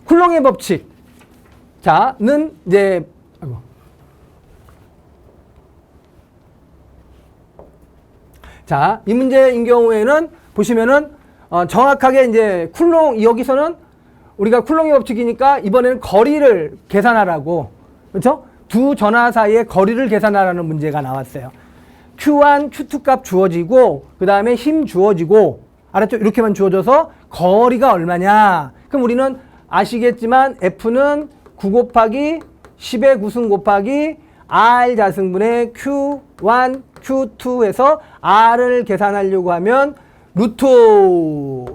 쿨롱의 법칙. 자는 이제 자, 이 문제인 경우에는 보시면은 정확하게 이제 쿨롱 여기서는 우리가 쿨롱의 법칙이니까 이번에는 거리를 계산하라고, 그렇죠? 두 전하 사이의 거리를 계산하라는 문제가 나왔어요. Q1, Q2 값 주어지고 그 다음에 힘 주어지고, 알았죠? 이렇게만 주어져서 거리가 얼마냐? 그럼 우리는 아시겠지만 F는 9 곱하기 10의 9승 곱하기 R 자승분의 Q1, Q2 해서 R을 계산하려고 하면 루트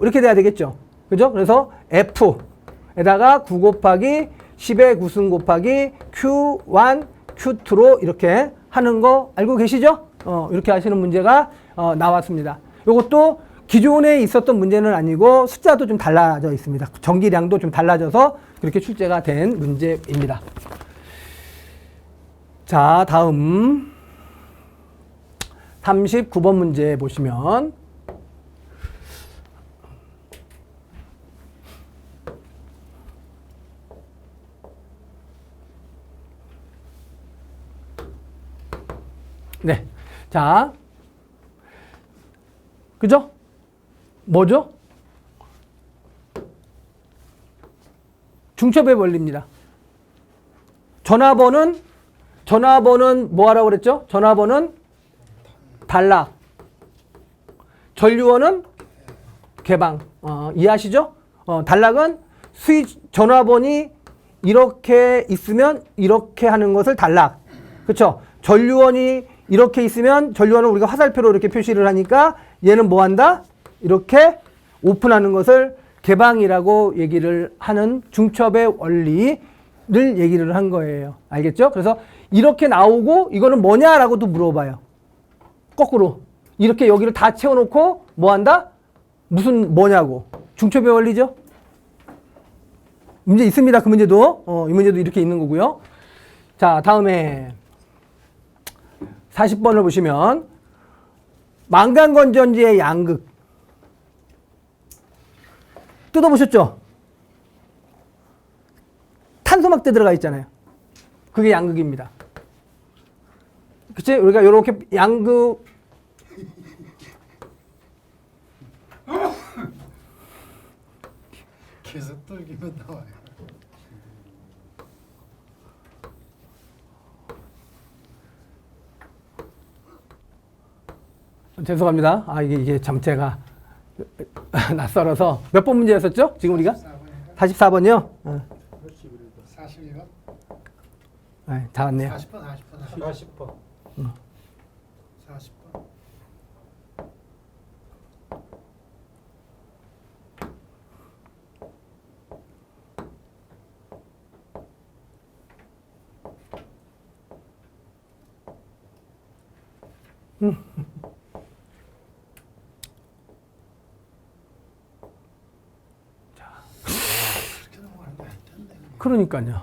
이렇게 돼야 되겠죠. 그죠? 그래서 F에다가 9 곱하기 10의 9승 곱하기 Q1, Q2로 이렇게 하는 거 알고 계시죠? 이렇게 하시는 문제가 나왔습니다. 이것도 기존에 있었던 문제는 아니고 숫자도 좀 달라져 있습니다. 전기량도 좀 달라져서 그렇게 출제가 된 문제입니다. 자, 다음 39번 문제 보시면 네. 자, 그죠? 뭐죠? 중첩의 원리입니다. 전화번은 뭐 하라고 그랬죠? 전화번은 단락. 전류원은 개방. 이해하시죠? 단락은 전화번이 이렇게 있으면 이렇게 하는 것을 단락. 그렇죠? 전류원이 이렇게 있으면 전류원은 우리가 화살표로 이렇게 표시를 하니까 얘는 뭐 한다? 이렇게 오픈하는 것을 개방이라고 얘기를 하는 중첩의 원리를 얘기를 한 거예요. 알겠죠? 그래서 이렇게 나오고 이거는 뭐냐라고도 물어봐요. 거꾸로. 이렇게 여기를 다 채워놓고 뭐 한다? 무슨 뭐냐고. 중첩의 원리죠? 문제 있습니다. 그 문제도. 이 문제도 이렇게 있는 거고요. 자, 다음에 40번을 보시면 망간건전지의 양극 뜯어보셨죠? 탄소막대 들어가 있잖아요. 그게 양극입니다. 그치? 우리가 이렇게 양극 계속 떨기만 나와요. 죄송합니다. 이게 참 제가 낯설어서 몇 번 문제였었죠? 지금 우리가? 44번이요? 41번? 네, 다 왔네요. 40번. 40번. 40번. 그러니까요.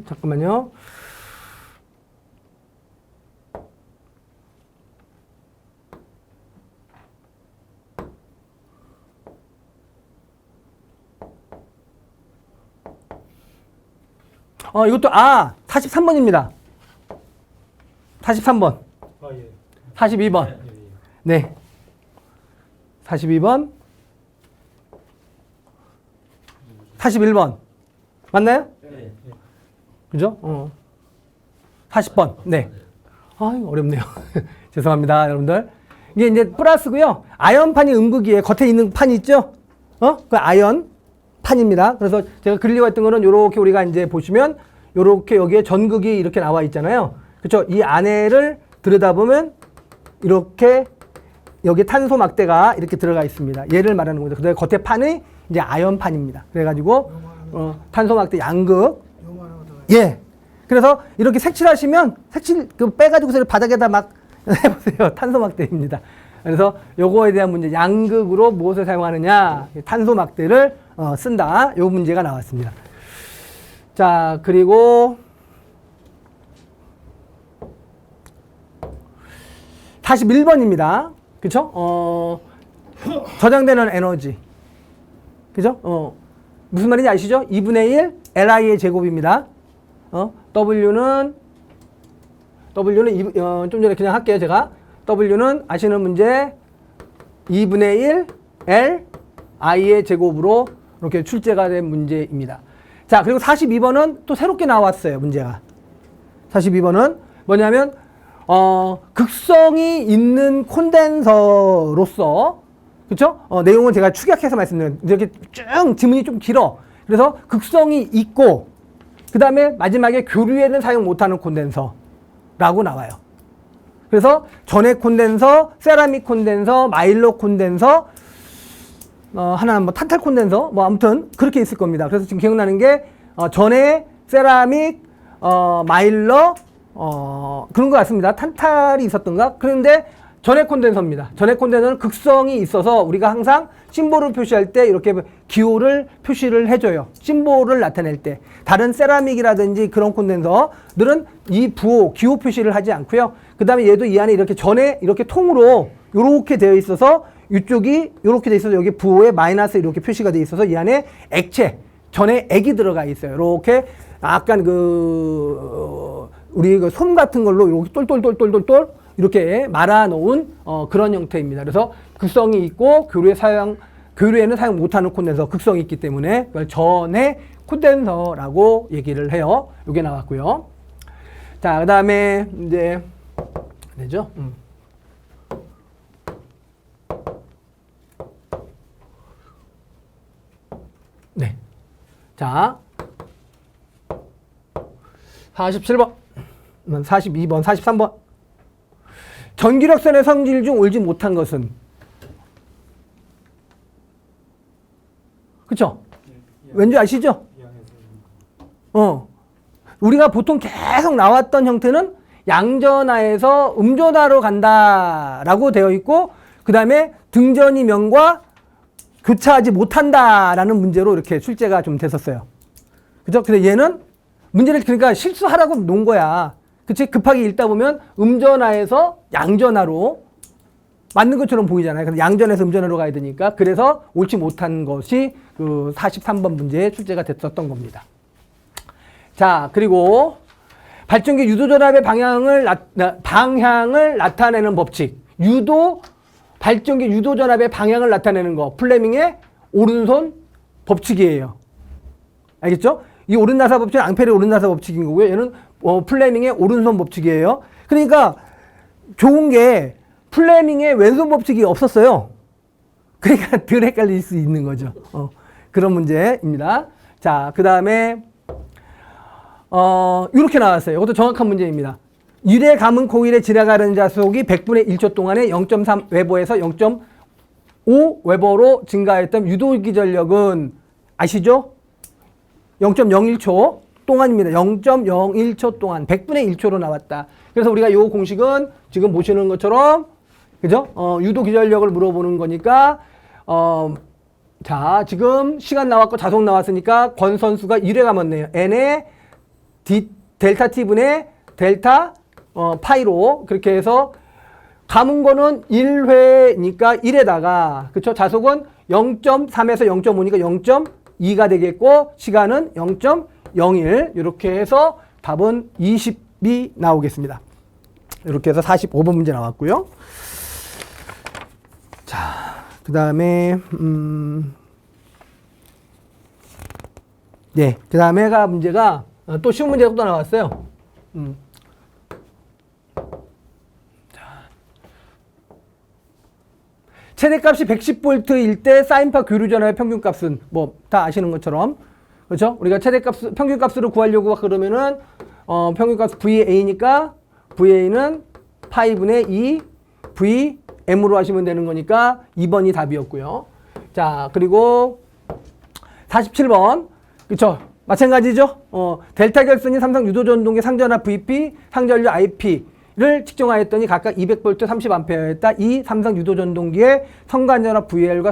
잠깐만요. 이것도 43번입니다. 43번. 아 예. 42번. 예, 예. 네. 42번. 41번. 맞나요? 네. 그죠? 40번. 네. 어렵네요. 죄송합니다, 여러분들. 이게 이제 플러스고요. 아연판이 음극이에요. 겉에 있는 판이 있죠? 그 아연 판입니다. 그래서 제가 그리려고 했던 거는 요렇게 우리가 이제 보시면 요렇게 여기에 전극이 이렇게 나와 있잖아요. 그렇죠? 이 안에를 들여다보면 이렇게 여기 탄소 막대가 이렇게 들어가 있습니다. 얘를 말하는 거죠. 그다음에 겉에 판이 이제 아연판입니다. 그래가지고 탄소 막대 양극. 예. 그래서 이렇게 색칠하시면 색칠 빼가지고서 바닥에다 막 해보세요. 탄소 막대입니다. 그래서 요거에 대한 문제, 양극으로 무엇을 사용하느냐, 탄소 막대를 쓴다. 요 문제가 나왔습니다. 자, 그리고 41번입니다. 그쵸? 저장되는 에너지. 그죠? 무슨 말인지 아시죠? 2분의 1 LI의 제곱입니다. W는 좀 전에 그냥 할게요, 제가. W는 아시는 문제 2분의 1 L I의 제곱으로 이렇게 출제가 된 문제입니다. 자, 그리고 42번은 또 새롭게 나왔어요, 문제가. 42번은 뭐냐면, 극성이 있는 콘덴서로서, 그쵸? 내용은 제가 축약해서 말씀드려요. 이렇게 쭉 지문이 좀 길어. 그래서 극성이 있고, 그 다음에 마지막에 교류에는 사용 못하는 콘덴서라고 나와요. 그래서 전해 콘덴서, 세라믹 콘덴서, 마일러 콘덴서, 하나는 뭐 탄탈 콘덴서, 뭐 아무튼 그렇게 있을 겁니다. 그래서 지금 기억나는 게 전해, 세라믹, 마일러, 그런 것 같습니다. 탄탈이 있었던가? 그런데 전해 콘덴서입니다. 전해 콘덴서는 극성이 있어서 우리가 항상 심볼을 표시할 때 이렇게 기호를 표시를 해줘요. 심볼을 나타낼 때. 다른 세라믹이라든지 그런 콘덴서들은 이 부호, 기호 표시를 하지 않고요. 그 다음에 얘도 이 안에 이렇게 전에 이렇게 통으로 이렇게 되어 있어서 이쪽이 이렇게 되어 있어서 여기 부호에 마이너스 이렇게 표시가 되어 있어서 이 안에 액체, 전에 액이 들어가 있어요. 이렇게 약간 우리 그 솜 같은 걸로 이렇게 똘똘똘똘똘 이렇게 말아 놓은 그런 형태입니다. 그래서 극성이 있고 교류에는 사용 못하는 콘덴서, 극성이 있기 때문에 그걸 전해 콘덴서라고 얘기를 해요. 이게 나왔고요. 자, 그다음에 이제 되죠? 네. 자, 47번, 42번, 43번. 전기력선의 성질 중 옳지 못한 것은? 그쵸? 왠지 아시죠? 우리가 보통 계속 나왔던 형태는 양전하에서 음전하로 간다라고 되어 있고, 그 다음에 등전이 명과 교차하지 못한다라는 문제로 이렇게 출제가 좀 됐었어요. 그죠? 근데 얘는 문제를 그러니까 실수하라고 놓은 거야. 그치? 급하게 읽다 보면 음전하에서 양전하로 맞는 것처럼 보이잖아요. 그래서 양전에서 음전하로 가야 되니까. 그래서 옳지 못한 것이 그 43번 문제에 출제가 됐었던 겁니다. 자, 그리고 발전기 유도전압의 방향을 나타내는 법칙. 발전기 유도전압의 방향을 나타내는 거. 플레밍의 오른손 법칙이에요. 알겠죠? 이 오른나사 법칙은 앙페르의 오른나사 법칙인 거고요. 얘는 플레밍의 오른손 법칙이에요. 그러니까 좋은 게 플레밍의 왼손 법칙이 없었어요. 그러니까 덜 헷갈릴 수 있는 거죠. 그런 문제입니다. 자, 그 다음에 이렇게 나왔어요. 이것도 정확한 문제입니다. 유래 감은 코일에 지나가는 자속이 100분의 1초 동안에 0.3 웨버에서 0.5 웨버로 증가했던 유도기 전력은 아시죠? 0.01초 동안입니다. 0.01초 동안 100분의 1초로 나왔다. 그래서 우리가 이 공식은 지금 보시는 것처럼 그죠? 유도 기전력을 물어보는 거니까 자, 지금 시간 나왔고 자속 나왔으니까 권 선수가 1회 감았네요. n에 델타 t분의 델타 파이로 그렇게 해서 감은 거는 1회니까 1에다가 그쵸? 자속은 0.3에서 0.5니까 0.2가 되겠고 시간은 0.01 이렇게 해서 답은 20이 나오겠습니다. 이렇게 해서 45번 문제 나왔고요. 자, 그 다음에 네, 그 다음에가 문제가 또 쉬운 문제가 또 나왔어요. 최대값이 110V일 때 사인파 교류전압의 평균값은 뭐 다 아시는 것처럼 그렇죠? 우리가 최대값 평균값으로 구하려고 그러면은 평균값 VA니까 VA는 파이분의 2 VM으로 하시면 되는 거니까 2번이 답이었고요. 자, 그리고 47번 그렇죠? 마찬가지죠? 델타 결선이 삼성 유도전동기 상전압 VP, 상전류 IP를 측정하였더니 각각 200V 30A였다. 이 삼성 유도전동기의 선간전압 VL과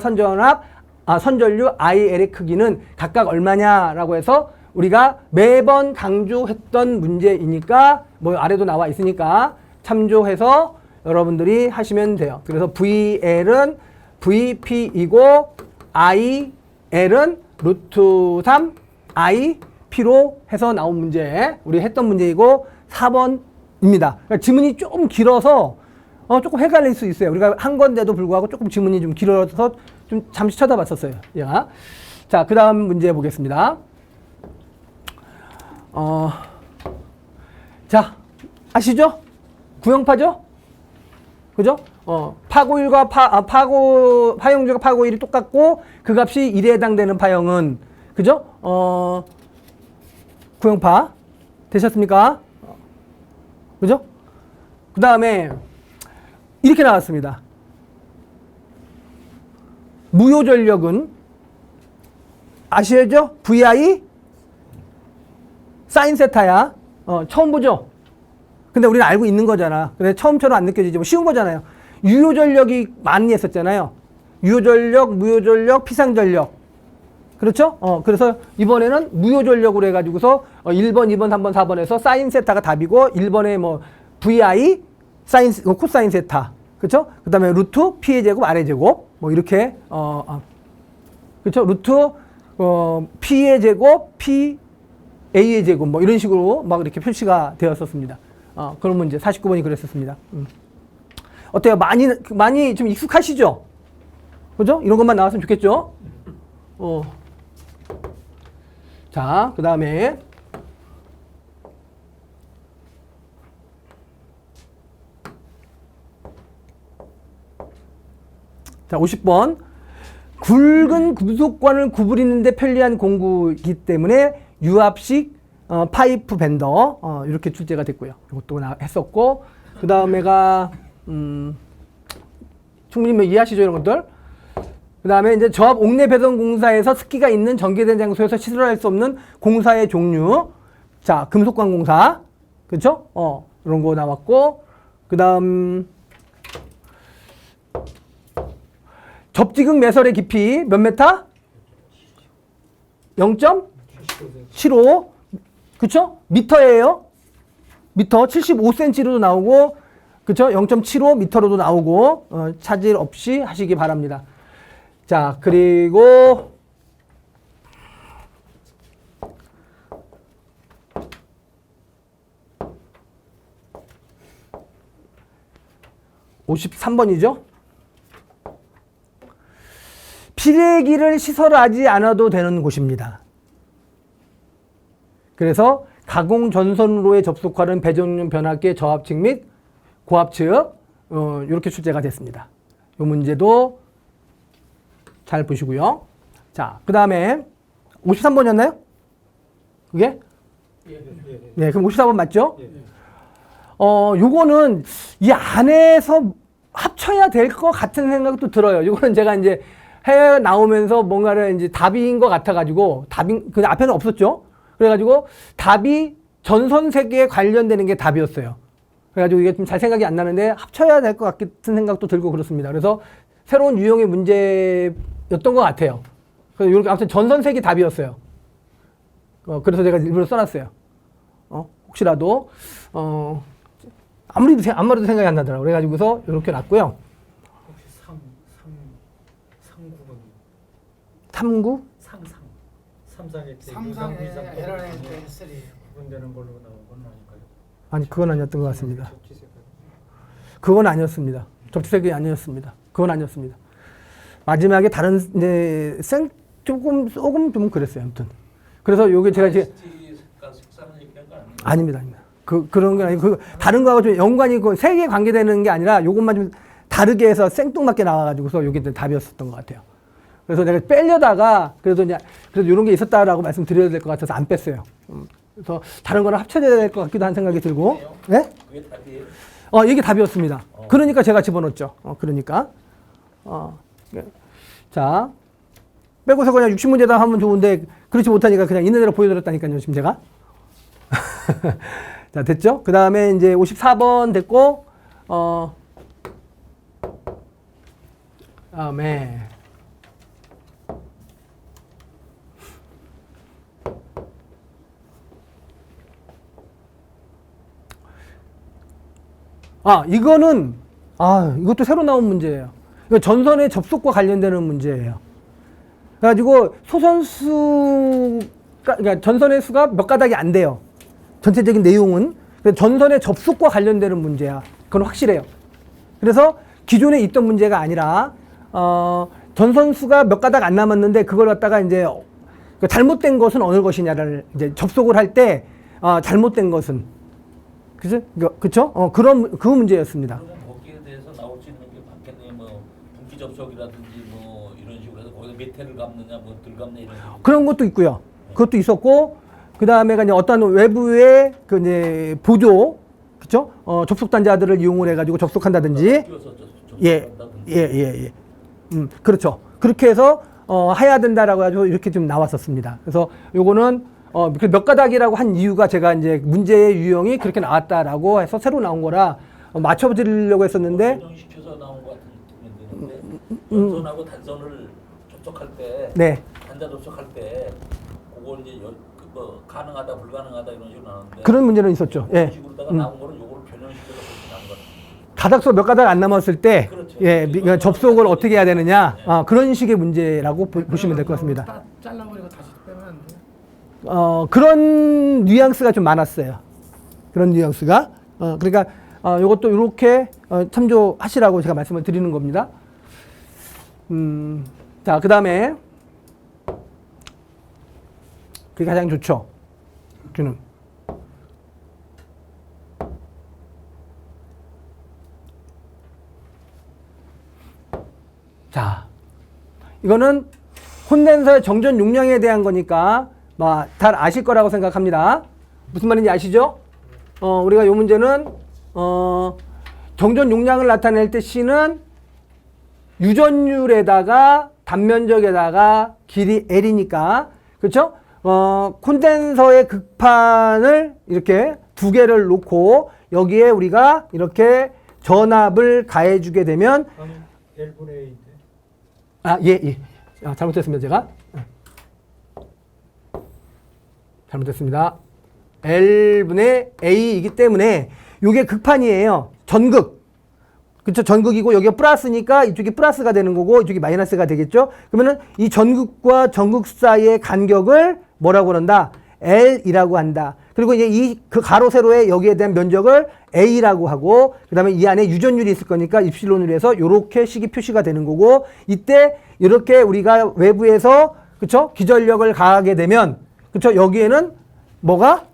선전류 IL의 크기는 각각 얼마냐라고 해서 우리가 매번 강조했던 문제이니까 뭐 아래도 나와 있으니까 참조해서 여러분들이 하시면 돼요. 그래서 VL은 VP이고 IL은 루트 3 IP로 해서 나온 문제 우리 했던 문제이고 4번입니다. 그러니까 지문이 조금 길어서 조금 헷갈릴 수 있어요. 우리가 한 건데도 불구하고 조금 지문이 좀 길어서 좀 잠시 쳐다봤었어요. 자, 그 다음 문제 보겠습니다. 자, 아시죠? 구형파죠? 그죠? 파고 1과 파형제가 파고 1이 똑같고 그 값이 1에 해당되는 파형은 그죠? 구형파 되셨습니까? 그죠? 그 다음에 이렇게 나왔습니다. 무효전력은 아시죠? VI 사인 세타야. 처음 보죠? 근데 우리는 알고 있는 거잖아. 근데 처음처럼 안 느껴지지. 뭐 쉬운 거잖아요. 유효전력이 많이 했었잖아요. 유효전력, 무효전력, 피상전력. 그렇죠? 그래서 이번에는 무효전력으로 해가지고서 1번, 2번, 3번, 4번에서 사인 세타가 답이고 1번에 뭐 VI 사인 코사인 세타. 그렇죠? 그다음에 루트 P의 제곱, R의 제곱. 뭐 이렇게 그렇죠? 루트 P의 제곱, P A의 제곱 뭐 이런 식으로 막 이렇게 표시가 되었었습니다. 그런 문제 49번이 그랬었습니다. 어때요? 많이 좀 익숙하시죠? 그죠? 이런 것만 나왔으면 좋겠죠? 자, 그 다음에 자, 50번. 굵은 금속관을 구부리는데 편리한 공구이기 때문에 유압식 파이프 밴더 이렇게 출제가 됐고요. 이것도 했었고 그 다음에가 충분히 뭐 이해하시죠 이런 것들. 그 다음에 이제 저압 옥내 배선 공사에서 습기가 있는 전개된 장소에서 시설할 수 없는 공사의 종류. 자, 금속관 공사 그렇죠? 이런 거 나왔고 그 다음 접지극 매설의 깊이 몇 메타? 0.75 그쵸? 미터예요. 미터 75cm로도 나오고 그쵸? 0.75 미터로도 나오고 차질 없이 하시기 바랍니다. 자, 그리고 (53번이죠) 피레기를 시설하지 않아도 되는 곳입니다. 그래서 가공 전선로의 접속하는 배전용 변압기의 저압측 및 고압측 이렇게 출제가 됐습니다. 이 문제도 잘 보시고요. 자, 그 다음에 53번이었나요? 그게? 네, 그럼 54번 맞죠? 요거는 이 안에서 합쳐야 될 것 같은 생각도 들어요. 요거는 제가 이제 해 나오면서 뭔가를 이제 답인 것 같아가지고 그 앞에는 없었죠. 그래가지고 답이 전선 세계에 관련되는 게 답이었어요. 그래가지고 이게 좀 잘 생각이 안 나는데 합쳐야 될 것 같은 생각도 들고 그렇습니다. 그래서 새로운 유형의 문제였던 것 같아요. 그래서 이렇게 아무튼 전선색이 답이었어요. 그래서 제가 일부러 써놨어요. 혹시라도 아무래도 생각이 안 나더라고요. 그래가지고서 이렇게 놨고요. 혹시 상구는 탐구? 삼상의 삼상의 LNT3 구분되는 걸로 나온 건 아닐까요? 아니 그건 아니었던 것 같습니다. 접지색은 그건 아니었습니다. 접지색이 아니었습니다. 그건 아니었습니다. 마지막에 다른 이제 조금 좀 그랬어요. 아무튼 그래서 요게 제가 이제 색상을 얘기한 거 아니에요? 아닙니다. 그런 게 아니고 다른 거하고 좀 연관이 있고 세계에 관계되는 게 아니라 요것만 좀 다르게 해서 생뚱맞게 나와가지고서 요게 이제 답이었었던 것 같아요. 그래서 내가 빼려다가 그래도 이런 게 있었다라고 말씀드려야 될 것 같아서 안 뺐어요. 그래서 다른 거랑 합쳐져야 될 것 같기도 한 생각이 들고. 네? 그게 답이에요? 이게 답이었습니다. 그러니까 제가 집어넣었죠. 그러니까. 네. 자, 빼고서 그냥 60문제다 하면 좋은데 그렇지 못하니까 그냥 있는 대로 보여드렸다니까요, 지금 제가. 자, 됐죠? 그 다음에 이제 54번 됐고, 다음에 이것도 새로 나온 문제예요. 이거 전선의 접속과 관련되는 문제예요. 그래가지고 그러니까 전선의 수가 몇 가닥이 안 돼요. 전체적인 내용은. 전선의 접속과 관련되는 문제야. 그건 확실해요. 그래서 기존에 있던 문제가 아니라, 전선 수가 몇 가닥 안 남았는데 그걸 갖다가 이제 잘못된 것은 어느 것이냐를 이제 접속을 할 때, 잘못된 것은. 그죠? 그쵸? 그 문제였습니다. 그러면 거기에 대해서 나올 수 있는 게 많겠네요. 뭐 분기 접촉이라든지 뭐 이런 식으로 해서 거기서 메테를 감느냐, 뭐 덜 감느냐 이런 식으로. 그런 것도 있고요. 그것도 있었고, 그 다음에가 이제 어떤 외부의 그 이제 보조, 그쵸? 접속단자들을 이용을 해가지고 접속한다든지. 예. 그렇죠. 그렇게 해서, 해야 된다라고 해가지고 이렇게 좀 나왔었습니다. 그래서 요거는 몇 가닥이라고 한 이유가 제가 이제 문제의 유형이 그렇게 나왔다라고 해서 새로 나온 거라 맞춰드리려고 했었는데. 시켜서 나온 것 같은 느낌이 드는데 전선하고 단선을 접촉할 때, 네. 단자 접촉할 때 그걸 이제 뭐 가능하다 불가능하다 이런 식으로 나오는데 그런 문제는 있었죠. 그런 예. 식으로다가 나온 거는 요거를 변형시켜서 그렇게 나온 거예요. 가닥수 몇 가닥 안 남았을 때, 그렇죠. 그러니까 접속을 어떻게 해야 되느냐, 그런 식의 문제라고 보시면 될 것 같습니다. 잘라버리고 다시 빼면 안 돼요? 그런 뉘앙스가 좀 많았어요. 그런 뉘앙스가. 그러니까, 요것도 이렇게 참조하시라고 제가 말씀을 드리는 겁니다. 자, 그 다음에, 그게 가장 좋죠. 주는. 자, 이거는 콘덴서의 정전 용량에 대한 거니까 잘 아실 거라고 생각합니다. 무슨 말인지 아시죠? 우리가 이 문제는 정전 용량을 나타낼 때 C는 유전율에다가 단면적에다가 길이 L이니까, 그렇죠? 콘덴서의 극판을 이렇게 두 개를 놓고 여기에 우리가 이렇게 전압을 가해주게 되면 L분의 A인데 예. 잘못했습니다, 제가. 잘못했습니다. L분의 A이기 때문에 이게 극판이에요. 전극. 그쵸? 전극이고 여기가 플러스니까 이쪽이 플러스가 되는 거고 이쪽이 마이너스가 되겠죠? 그러면은 이 전극과 전극 사이의 간격을 뭐라고 그런다? L이라고 한다. 그리고 이제 그 가로 세로에 여기에 대한 면적을 A라고 하고, 그 다음에 이 안에 유전율이 있을 거니까 입실론으로 해서 요렇게 식이 표시가 되는 거고, 이때 이렇게 우리가 외부에서, 그쵸? 기전력을 가하게 되면, 그쵸? 여기에는 뭐가?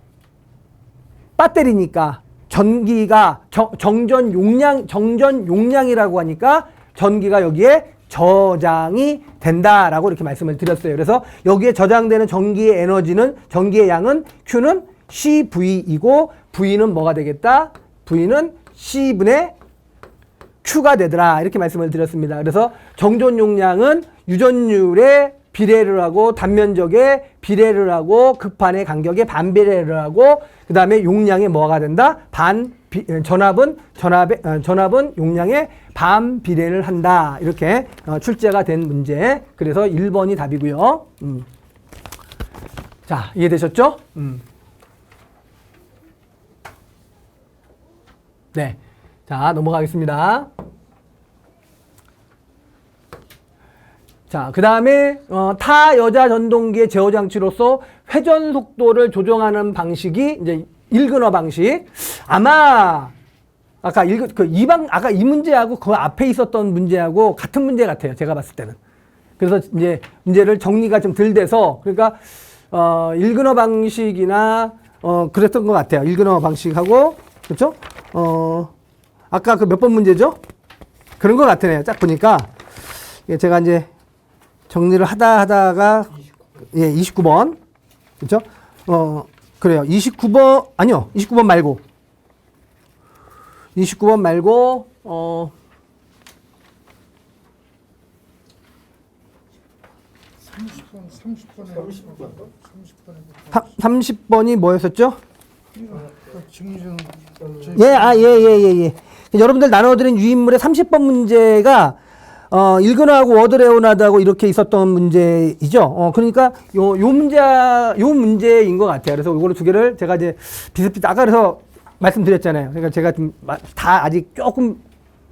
배터리니까 전기가 정전 용량이라고 하니까 전기가 여기에 저장이 된다라고 이렇게 말씀을 드렸어요. 그래서 여기에 저장되는 전기의 에너지는, 전기의 양은 Q는 CV이고 V는 뭐가 되겠다? V는 C분의 Q가 되더라. 이렇게 말씀을 드렸습니다. 그래서 정전 용량은 유전율의 비례를 하고 단면적에 비례를 하고 극판의 간격에 반비례를 하고 그 다음에 용량에 뭐가 된다? 반비례가 전압은 용량의 반비례를 한다. 이렇게 출제가 된 문제. 그래서 1번이 답이고요. 자, 이해되셨죠? 네. 자, 넘어가겠습니다. 자, 그 다음에 타 여자 전동기의 제어 장치로서 회전 속도를 조정하는 방식이 이제 일근어 방식. 아마 아까 아까 이 문제하고 그 앞에 있었던 문제하고 같은 문제 같아요. 제가 봤을 때는. 그래서 이제 문제를 정리가 좀 덜 돼서 그러니까 일근어 방식이나 그랬던 것 같아요. 일근어 방식하고 그렇죠? 아까 그 몇 번 문제죠? 그런 것 같으네요. 딱 보니까 제가 이제 정리를 하다가 29번 그렇죠? 그래요. 29번 아니요. 29번 말고 30번이 뭐였었죠? 증정 예. 여러분들 나눠드린 유인물의 30번 문제가 일근어하고 워드레오나드하고 이렇게 있었던 문제이죠. 그러니까 요 문제인 것 같아요. 그래서 요거를 두 개를 제가 이제 비슷비슷 아까 그래서 말씀드렸잖아요. 그러니까 제가 좀 다 아직 조금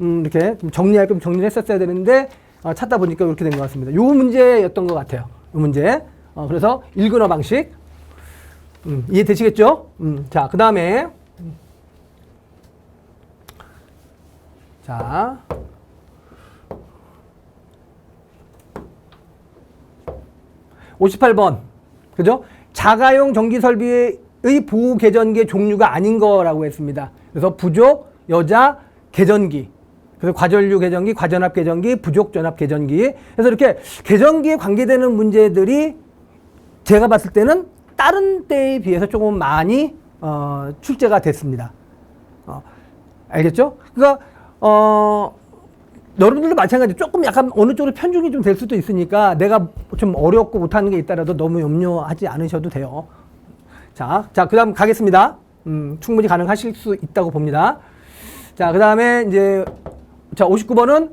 이렇게 좀 정리할 건 정리를 했었어야 되는데 찾다 보니까 이렇게 된 것 같습니다. 요 문제였던 것 같아요. 요 문제. 그래서 일근어 방식 이해되시겠죠? 자, 그 다음에 자. 58번. 그죠? 자가용 전기 설비의 보호 계전기의 종류가 아닌 거라고 했습니다. 그래서 부족, 여자, 계전기. 그래서 과전류 계전기, 과전압 계전기, 부족 전압 계전기. 그래서 이렇게 계전기에 관계되는 문제들이 제가 봤을 때는 다른 때에 비해서 조금 많이 출제가 됐습니다. 알겠죠? 그러니까 여러분들도 마찬가지 조금 약간 어느 쪽으로 편중이 좀 될 수도 있으니까 내가 좀 어렵고 못하는 게 있다라도 너무 염려하지 않으셔도 돼요. 자, 그 다음 가겠습니다. 충분히 가능하실 수 있다고 봅니다. 자, 그 다음에 이제, 자, 59번은,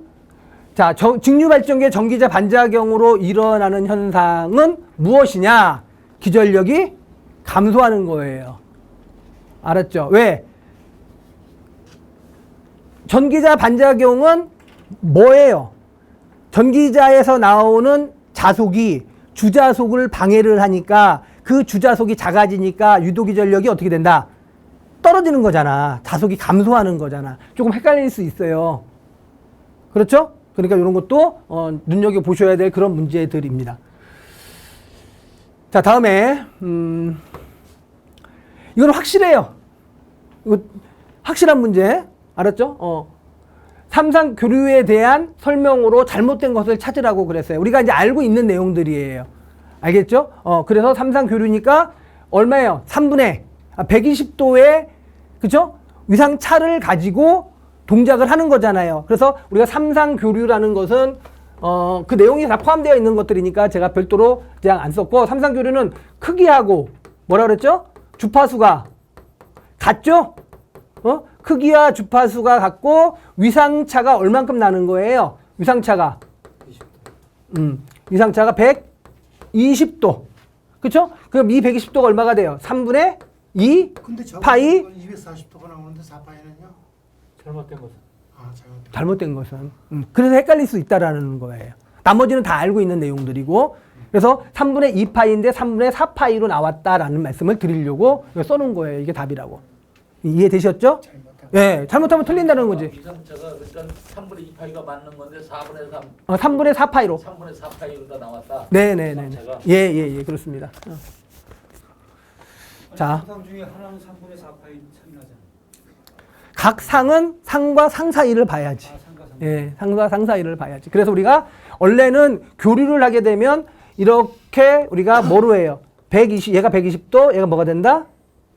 자, 직류발전기의 전기자 반작용으로 일어나는 현상은 무엇이냐? 기전력이 감소하는 거예요. 알았죠? 왜? 전기자 반작용은 뭐예요? 전기자에서 나오는 자속이 주자속을 방해를 하니까 그 주자속이 작아지니까 유도기전력이 어떻게 된다? 떨어지는 거잖아. 자속이 감소하는 거잖아. 조금 헷갈릴 수 있어요. 그렇죠? 그러니까 이런 것도 눈여겨보셔야 될 그런 문제들입니다. 자, 다음에 이건 확실해요. 이거 확실한 문제. 알았죠? 삼상 교류에 대한 설명으로 잘못된 것을 찾으라고 그랬어요. 우리가 이제 알고 있는 내용들이에요. 알겠죠? 그래서 삼상 교류니까 얼마예요? 3분의 120도의 그죠? 위상차를 가지고 동작을 하는 거잖아요. 그래서 우리가 삼상 교류라는 것은 그 내용이 다 포함되어 있는 것들이니까 제가 별도로 그냥 안 썼고 삼상 교류는 크기하고 뭐라 그랬죠? 주파수가 같죠? 크기와 주파수가 같고 위상차가 얼만큼 나는 거예요? 위상차가 120도. 그쵸? 그럼 이 120도가 얼마가 돼요? 3분의 2 근데 저거 파이 240도가 나오는데 4파이는요? 잘못된 것은. 잘못된 것은. 그래서 헷갈릴 수 있다라는 거예요. 나머지는 다 알고 있는 내용들이고 그래서 3분의 2파이인데 3분의 4파이로 나왔다라는 말씀을 드리려고 써놓은 거예요. 이게 답이라고. 이해되셨죠? 예, 잘못하면 틀린다는 거지. 위상차가 그러니까 3분의 2파이가 맞는 건데 4분의 3. 3분의 4파이로. 3분의 4파이로 나왔다. 네네네. 위상차가. 예, 그렇습니다. 자. 상 중에 하나는 3분의 4파이 차이 나잖아. 각 상은 상과 상 사이를 봐야지. 상과 상. 예, 상과 상 사이를 봐야지. 그래서 우리가 원래는 교류를 하게 되면 이렇게 우리가 뭐로 해요? 120, 얘가 120도, 얘가 뭐가 된다?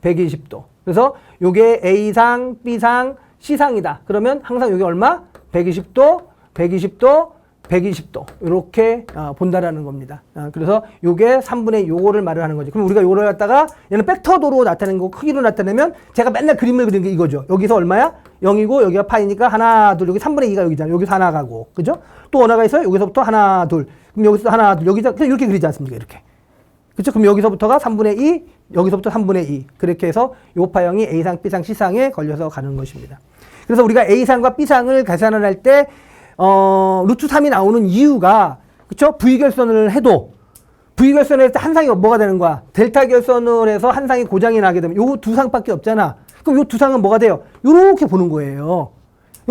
120도. 그래서 요게 A상, B상, C상이다. 그러면 항상 여기 얼마? 120도, 120도, 120도 이렇게 본다라는 겁니다. 그래서 요게 3분의 요거를 말을 하는 거죠. 그럼 우리가 요걸 갖다가 얘는 벡터도로 나타내는 거 크기로 나타내면 제가 맨날 그림을 그리는 게 이거죠. 여기서 얼마야? 0이고 여기가 파이니까 하나 둘 여기 3분의 2가 여기잖아요. 여기서 하나 가고 그죠? 또 하나가 있어요. 여기서부터 하나 둘 그럼 여기서 하나 둘 여기서 그냥 이렇게 그리지 않습니까? 이렇게 그렇죠? 그럼 여기서부터가 3분의 2 여기서부터 3분의 2 그렇게 해서 요 파형이 A상 B상 C상에 걸려서 가는 것입니다. 그래서 우리가 A상과 B상을 계산을 할 때 루트 3이 나오는 이유가 그쵸? V결선을 해도 V결선을 할 때 한 상이 뭐가 되는 거야? 델타 결선을 해서 한 상이 고장이 나게 되면 요 두 상밖에 없잖아. 그럼 요 두 상은 뭐가 돼요? 요렇게 보는 거예요.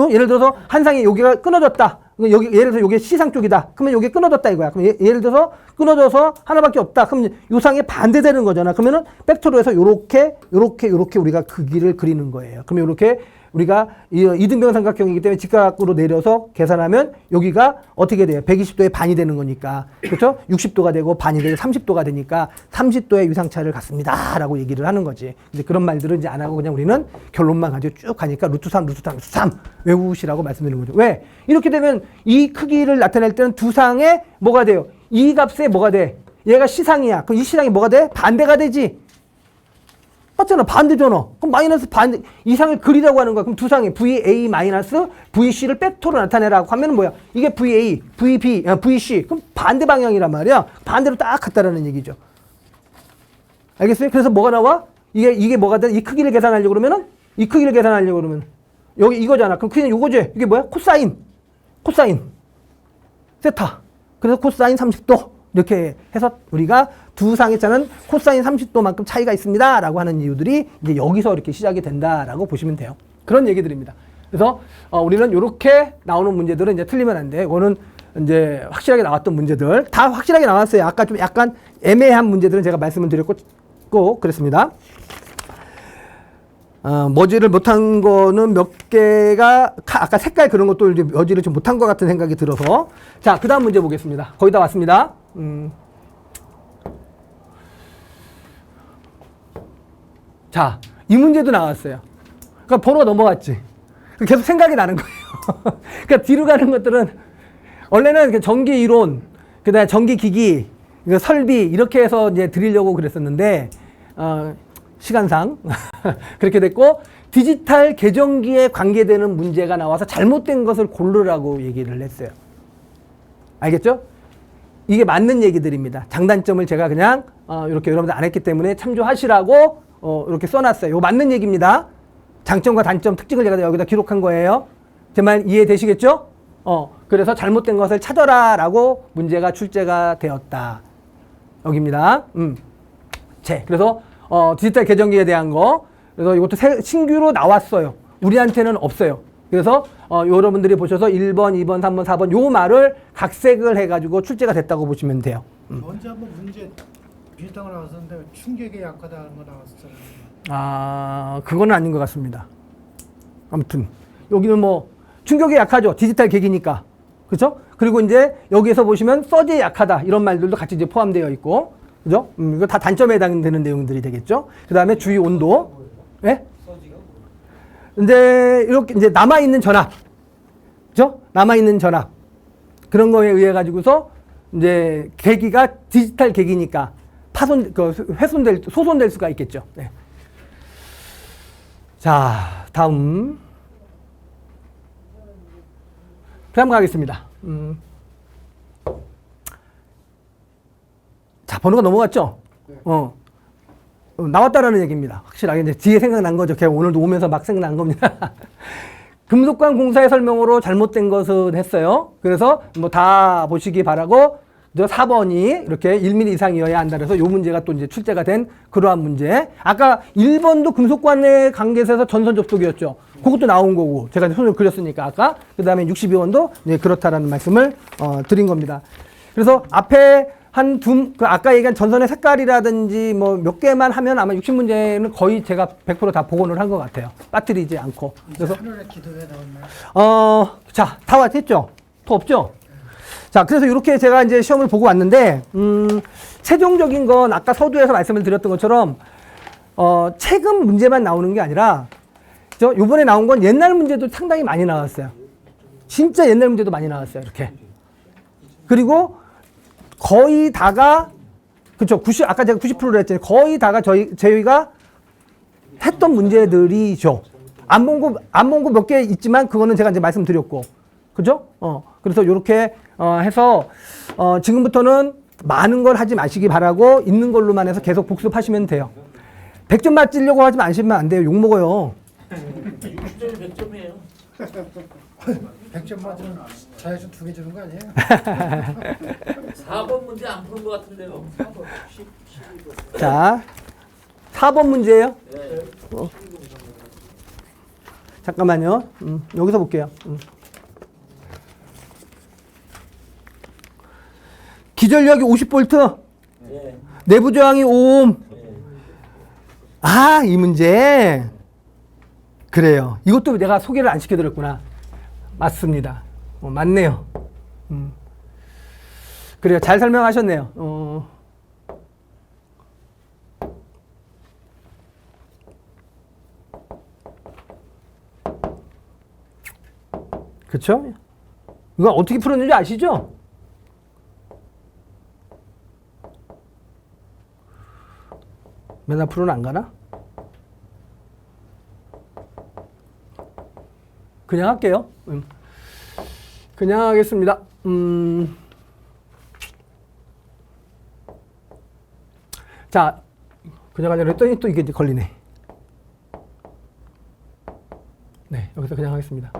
예를 들어서 한 상이 여기가 끊어졌다. 여기 예를 들어서 요게 C상 쪽이다. 그러면 요게 끊어졌다 이거야. 그럼 예를 들어서 끊어져서 하나밖에 없다. 그럼 요 상에 반대되는 거잖아. 그러면은 벡터로 해서 요렇게 우리가 그 길을 그리는 거예요. 그러면 요렇게 우리가 이등변 삼각형이기 때문에 직각으로 내려서 계산하면 여기가 어떻게 돼요? 120도의 반이 되는 거니까. 그렇죠? 60도가 되고 반이 되고 30도가 되니까 30도의 유상차를 갖습니다. 라고 얘기를 하는 거지. 이제 그런 말들은 이제 안 하고 그냥 우리는 결론만 가지고 쭉 가니까 루트 3 외우시라고 말씀드리는 거죠. 왜? 이렇게 되면 이 크기를 나타낼 때는 두 상에 뭐가 돼요? 이 값에 뭐가 돼? 얘가 C상이야. 그럼 이 C상이 뭐가 돼? 반대가 되지. 맞잖아. 반대잖아. 그럼 마이너스 반대, 이상을 그리라고 하는 거야. 그럼 두 상에 VA 마이너스 VC를 벡터로 나타내라고 하면 뭐야? 이게 VA, VB, VC. 그럼 반대 방향이란 말이야. 반대로 딱 갔다라는 얘기죠. 알겠어요? 그래서 뭐가 나와? 이게 뭐가 돼? 이 크기를 계산하려고 그러면은, 이 크기를 계산하려고 그러면, 여기 이거잖아. 그럼 그냥 요거지. 이게 뭐야? 코사인. 세타. 그래서 코사인 30도. 이렇게 해서 우리가 두 상의 차는 코사인 30도만큼 차이가 있습니다. 라고 하는 이유들이 이제 여기서 이렇게 시작이 된다라고 보시면 돼요. 그런 얘기들입니다. 그래서 우리는 이렇게 나오는 문제들은 이제 틀리면 안 돼. 이거는 이제 확실하게 나왔던 문제들. 다 확실하게 나왔어요. 아까 좀 약간 애매한 문제들은 제가 말씀을 드렸고 그랬습니다. 머지를 못한 거는 몇 개가, 아까 색깔 그런 것도 이제 머지를 좀 못한 것 같은 생각이 들어서. 자, 그 다음 문제 보겠습니다. 거의 다 왔습니다. 자, 이 문제도 나왔어요. 그러니까 번호가 넘어갔지. 계속 생각이 나는 거예요. 그러니까 뒤로 가는 것들은 원래는 전기 이론, 그다음에 전기 기기, 설비 이렇게 해서 이제 드리려고 그랬었는데 시간상 그렇게 됐고 디지털 계정기에 관계되는 문제가 나와서 잘못된 것을 고르라고 얘기를 했어요. 알겠죠? 이게 맞는 얘기들입니다. 장단점을 제가 그냥 이렇게 여러분들 안 했기 때문에 참조하시라고 이렇게 써놨어요. 이거 맞는 얘기입니다. 장점과 단점, 특징을 제가 여기다 기록한 거예요. 제 말 이해되시겠죠? 그래서 잘못된 것을 찾아라 라고 문제가 출제가 되었다. 여기입니다. 그래서 디지털 계정기에 대한 거. 그래서 이것도 신규로 나왔어요. 우리한테는 없어요. 그래서 여러분들이 보셔서 1번, 2번, 3번, 4번 요 말을 각색을 해가지고 출제가 됐다고 보시면 돼요. 먼저 한번 문제 비슷한 거 나왔었는데 충격에 약하다는 거 나왔었잖아요. 그거는 아닌 것 같습니다. 아무튼 여기는 뭐 충격에 약하죠. 디지털 계기니까. 그렇죠? 그리고 이제 여기에서 보시면 서지에 약하다 이런 말들도 같이 이제 포함되어 있고, 그죠? 이거 다 단점에 해당되는 내용들이 되겠죠. 그 다음에 주위 온도, 예? 이제 이렇게 이제 남아 있는 전압, 그죠? 남아 있는 전압 그런 거에 의해 가지고서 이제 계기가 디지털 계기니까 소손될 수가 있겠죠. 네. 자, 다음 가겠습니다. 자, 번호가 넘어갔죠? 나왔다라는 얘기입니다. 확실하게 이제 뒤에 생각난 거죠. 제가 오늘도 오면서 막 생각난 겁니다. 금속관 공사의 설명으로 잘못된 것은 했어요. 그래서 뭐 다 보시기 바라고 4번이 이렇게 1mm 이상이어야 한다 그래서 요 문제가 또 이제 출제가 된 그러한 문제. 아까 1번도 금속관의 관계에서 전선 접속이었죠. 그것도 나온 거고 제가 손을 그렸으니까 아까. 그 다음에 62번도 네, 그렇다라는 말씀을 드린 겁니다. 그래서 앞에 아까 얘기한 전선의 색깔이라든지 뭐 몇 개만 하면 아마 60문제는 거의 제가 100% 다 복원을 한 것 같아요. 빠뜨리지 않고. 그래서 하늘의 기도에 나왔나요? 자, 다 왔겠죠? 더 없죠? 자, 그래서 이렇게 제가 이제 시험을 보고 왔는데, 최종적인 건 아까 서두에서 말씀을 드렸던 것처럼, 최근 문제만 나오는 게 아니라, 요번에 나온 건 옛날 문제도 상당히 많이 나왔어요. 진짜 옛날 문제도 많이 나왔어요. 이렇게. 그리고 거의 다가 그쵸 90 아까 제가 90%를 했잖아요. 거의 다가 저희가 했던 문제들이죠. 안 본 거 몇 개 있지만 그거는 제가 이제 말씀드렸고 그죠? 그래서 요렇게 해서 지금부터는 많은 걸 하지 마시기 바라고 있는 걸로만 해서 계속 복습하시면 돼요. 100점 맞으려고 하지 마시면 안 돼요. 욕먹어요. 60점이 100점이에요. 100점 맞으면 자회전 2개 주는 거 아니에요? 4번 문제 안 푸는 것 같은데요. 4번. 자, 4번 문제예요. 네. 잠깐만요. 여기서 볼게요. 기전력이 50V, 네. 내부 저항이 5옴. 네. 아, 이 문제. 그래요. 이것도 내가 소개를 안 시켜드렸구나. 맞습니다. 맞네요. 그래요. 잘 설명하셨네요. 그쵸? 이거 어떻게 풀었는지 아시죠? 맨 앞으로는 안 가나? 그냥 할게요. 그냥 하겠습니다. 자, 그냥 하려고 했더니 또 이게 이제 걸리네. 네, 여기서 그냥 하겠습니다.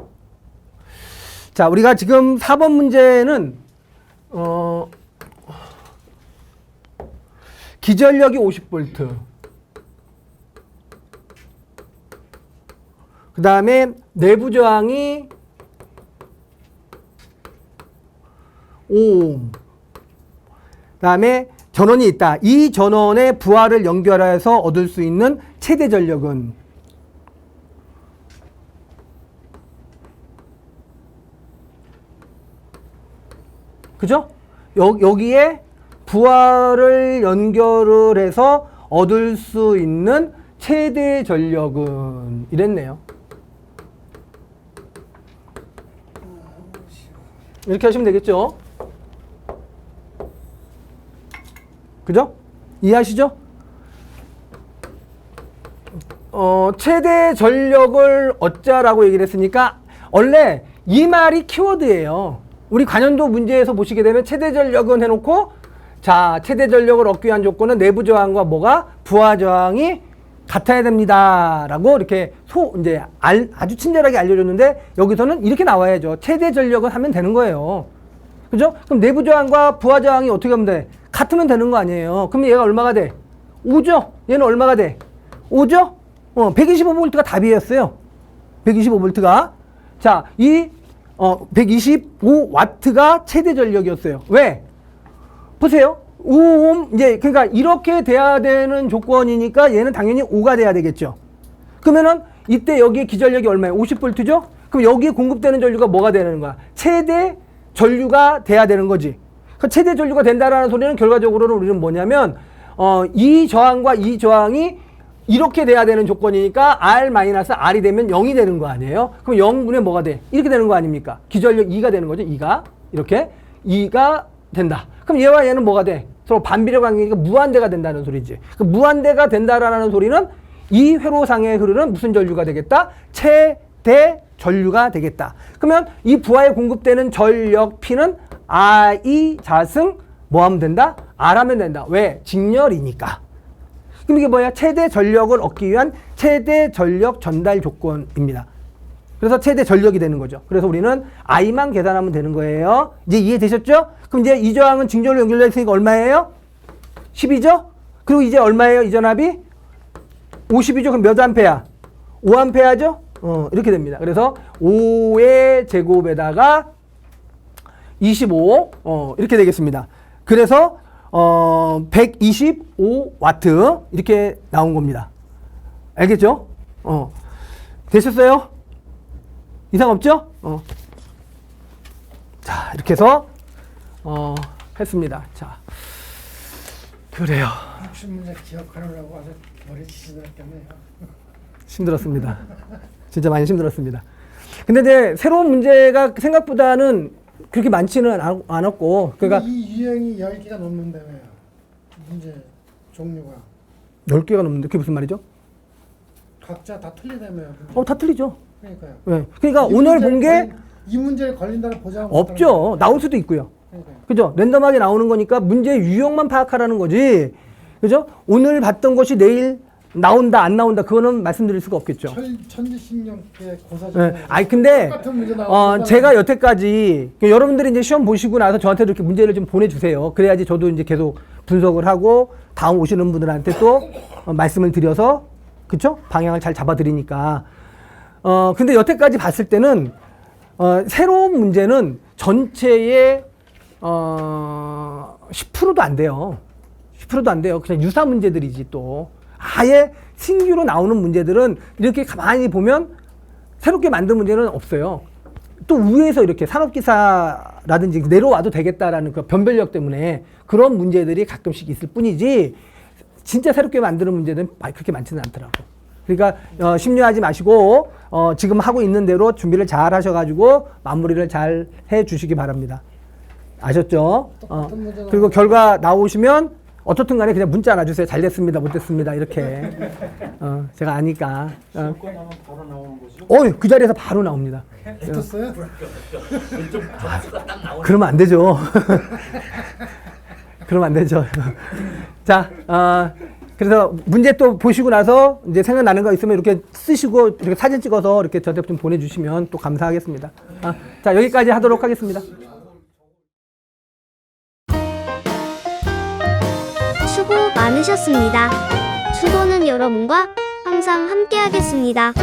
자, 우리가 지금 4번 문제는 기전력이 50V. 그 다음에 내부 저항이 5옴. 그 다음에 전원이 있다. 이 전원의 부하를 연결해서 얻을 수 있는 최대 전력은 그죠? 여기에 부하를 연결을 해서 얻을 수 있는 최대 전력은 이랬네요. 이렇게 하시면 되겠죠? 그죠? 이해하시죠? 최대 전력을 얻자라고 얘기를 했으니까 원래 이 말이 키워드예요. 우리 관연도 문제에서 보시게 되면 최대 전력은 해놓고 자, 최대 전력을 얻기 위한 조건은 내부 저항과 뭐가 부하 저항이 같아야 됩니다. 라고 이렇게 이제 아주 친절하게 알려줬는데 여기서는 이렇게 나와야죠. 최대 전력은 하면 되는 거예요. 그죠? 그럼 내부 저항과 부하 저항이 어떻게 하면 돼? 같으면 되는 거 아니에요. 그럼 얘가 얼마가 돼? 5죠? 얘는 얼마가 돼? 5죠? 125V가 답이었어요. 125V가. 자, 이 125W가 최대 전력이었어요. 왜? 보세요. 5옴, 이제, 그러니까 이렇게 돼야 되는 조건이니까 얘는 당연히 5가 돼야 되겠죠. 그러면은 이때 여기에 기전력이 얼마예요? 50V죠? 그럼 여기에 공급되는 전류가 뭐가 되는 거야? 최대 전류가 돼야 되는 거지. 그 최대 전류가 된다라는 소리는 결과적으로는 우리는 뭐냐면, 이 저항과 이 저항이 이렇게 돼야 되는 조건이니까 R-R이 되면 0이 되는 거 아니에요? 그럼 0분의 뭐가 돼? 이렇게 되는 거 아닙니까? 기전력 2가 되는 거죠. 2가. 이렇게. 2가 된다. 그럼 얘와 얘는 뭐가 돼? 서로 반비례 관계니까 무한대가 된다는 소리지. 그 무한대가 된다라는 소리는 이 회로상에 흐르는 무슨 전류가 되겠다? 최대 전류가 되겠다. 그러면 이 부하에 공급되는 전력 P는 I 자승 뭐 하면 된다? R 하면 된다. 왜? 직렬이니까. 그럼 이게 뭐야? 최대 전력을 얻기 위한 최대 전력 전달 조건입니다. 그래서 최대 전력이 되는 거죠. 그래서 우리는 I만 계산하면 되는 거예요. 이제 이해되셨죠? 그럼 이제 이 저항은 직렬로 연결되어 있으니까 얼마예요? 10이죠? 그리고 이제 얼마예요? 이 전압이? 50이죠? 그럼 몇 암페야? 5암페야죠? 이렇게 됩니다. 그래서 5의 제곱에다가 25, 이렇게 되겠습니다. 그래서 125와트 이렇게 나온 겁니다. 알겠죠? 되셨어요? 이상 없죠? 자, 이렇게 해서 했습니다. 자, 그래요. 60문제 기억하느라고 아주 머리 지지났겠네요. 힘들었습니다. 진짜 많이 힘들었습니다. 근데 이제 새로운 문제가 생각보다는 그렇게 많지는 않았고, 그러니까 이 유형이 10개가 넘는다며요. 문제 종류가 10개가 넘는데 그게 무슨 말이죠? 각자 다 틀리다며요. 다 틀리죠. 그러니까요. 네. 그러니까 오늘 본 게 이 문제에 걸린다는 보장은 없죠. 나올 수도 있고요. 그러니까요. 그죠? 랜덤하게 나오는 거니까 문제 유형만 파악하라는 거지. 그죠? 오늘 봤던 것이 내일 나온다 안 나온다 그거는 말씀드릴 수가 없겠죠. 천지신명께 고사전. 네. 아니 근데 똑같은 문제 나오는 제가 여태까지 여러분들이 이제 시험 보시고 나서 저한테 이렇게 문제를 좀 보내주세요. 그래야지 저도 이제 계속 분석을 하고 다음 오시는 분들한테 또 말씀을 드려서 그쵸? 방향을 잘 잡아드리니까. 근데 여태까지 봤을 때는 새로운 문제는 전체의 10%도 안 돼요. 10%도 안 돼요. 그냥 유사 문제들이지 또. 아예 신규로 나오는 문제들은 이렇게 가만히 보면 새롭게 만든 문제는 없어요. 또 위에서 이렇게 산업기사라든지 내려와도 되겠다라는 그 변별력 때문에 그런 문제들이 가끔씩 있을 뿐이지 진짜 새롭게 만드는 문제는 그렇게 많지는 않더라고. 그러니까 심려하지 마시고 지금 하고 있는 대로 준비를 잘 하셔가지고 마무리를 잘 해주시기 바랍니다. 아셨죠? 그리고 결과 나오시면 어떻든 간에 그냥 문자 놔주세요. 잘 됐습니다. 못 됐습니다. 이렇게. 제가 아니까. 시험권 하면 바로 나오는 거죠? 그 자리에서 바로 나옵니다. 붙었어요? 그러면 안 되죠. 그러면 안 되죠. 자, 그래서 문제 또 보시고 나서 이제 생각나는 거 있으면 이렇게 쓰시고 이렇게 사진 찍어서 이렇게 저한테 좀 보내주시면 또 감사하겠습니다. 자, 여기까지 하도록 하겠습니다. 수고 많으셨습니다. 수고는 여러분과 항상 함께하겠습니다.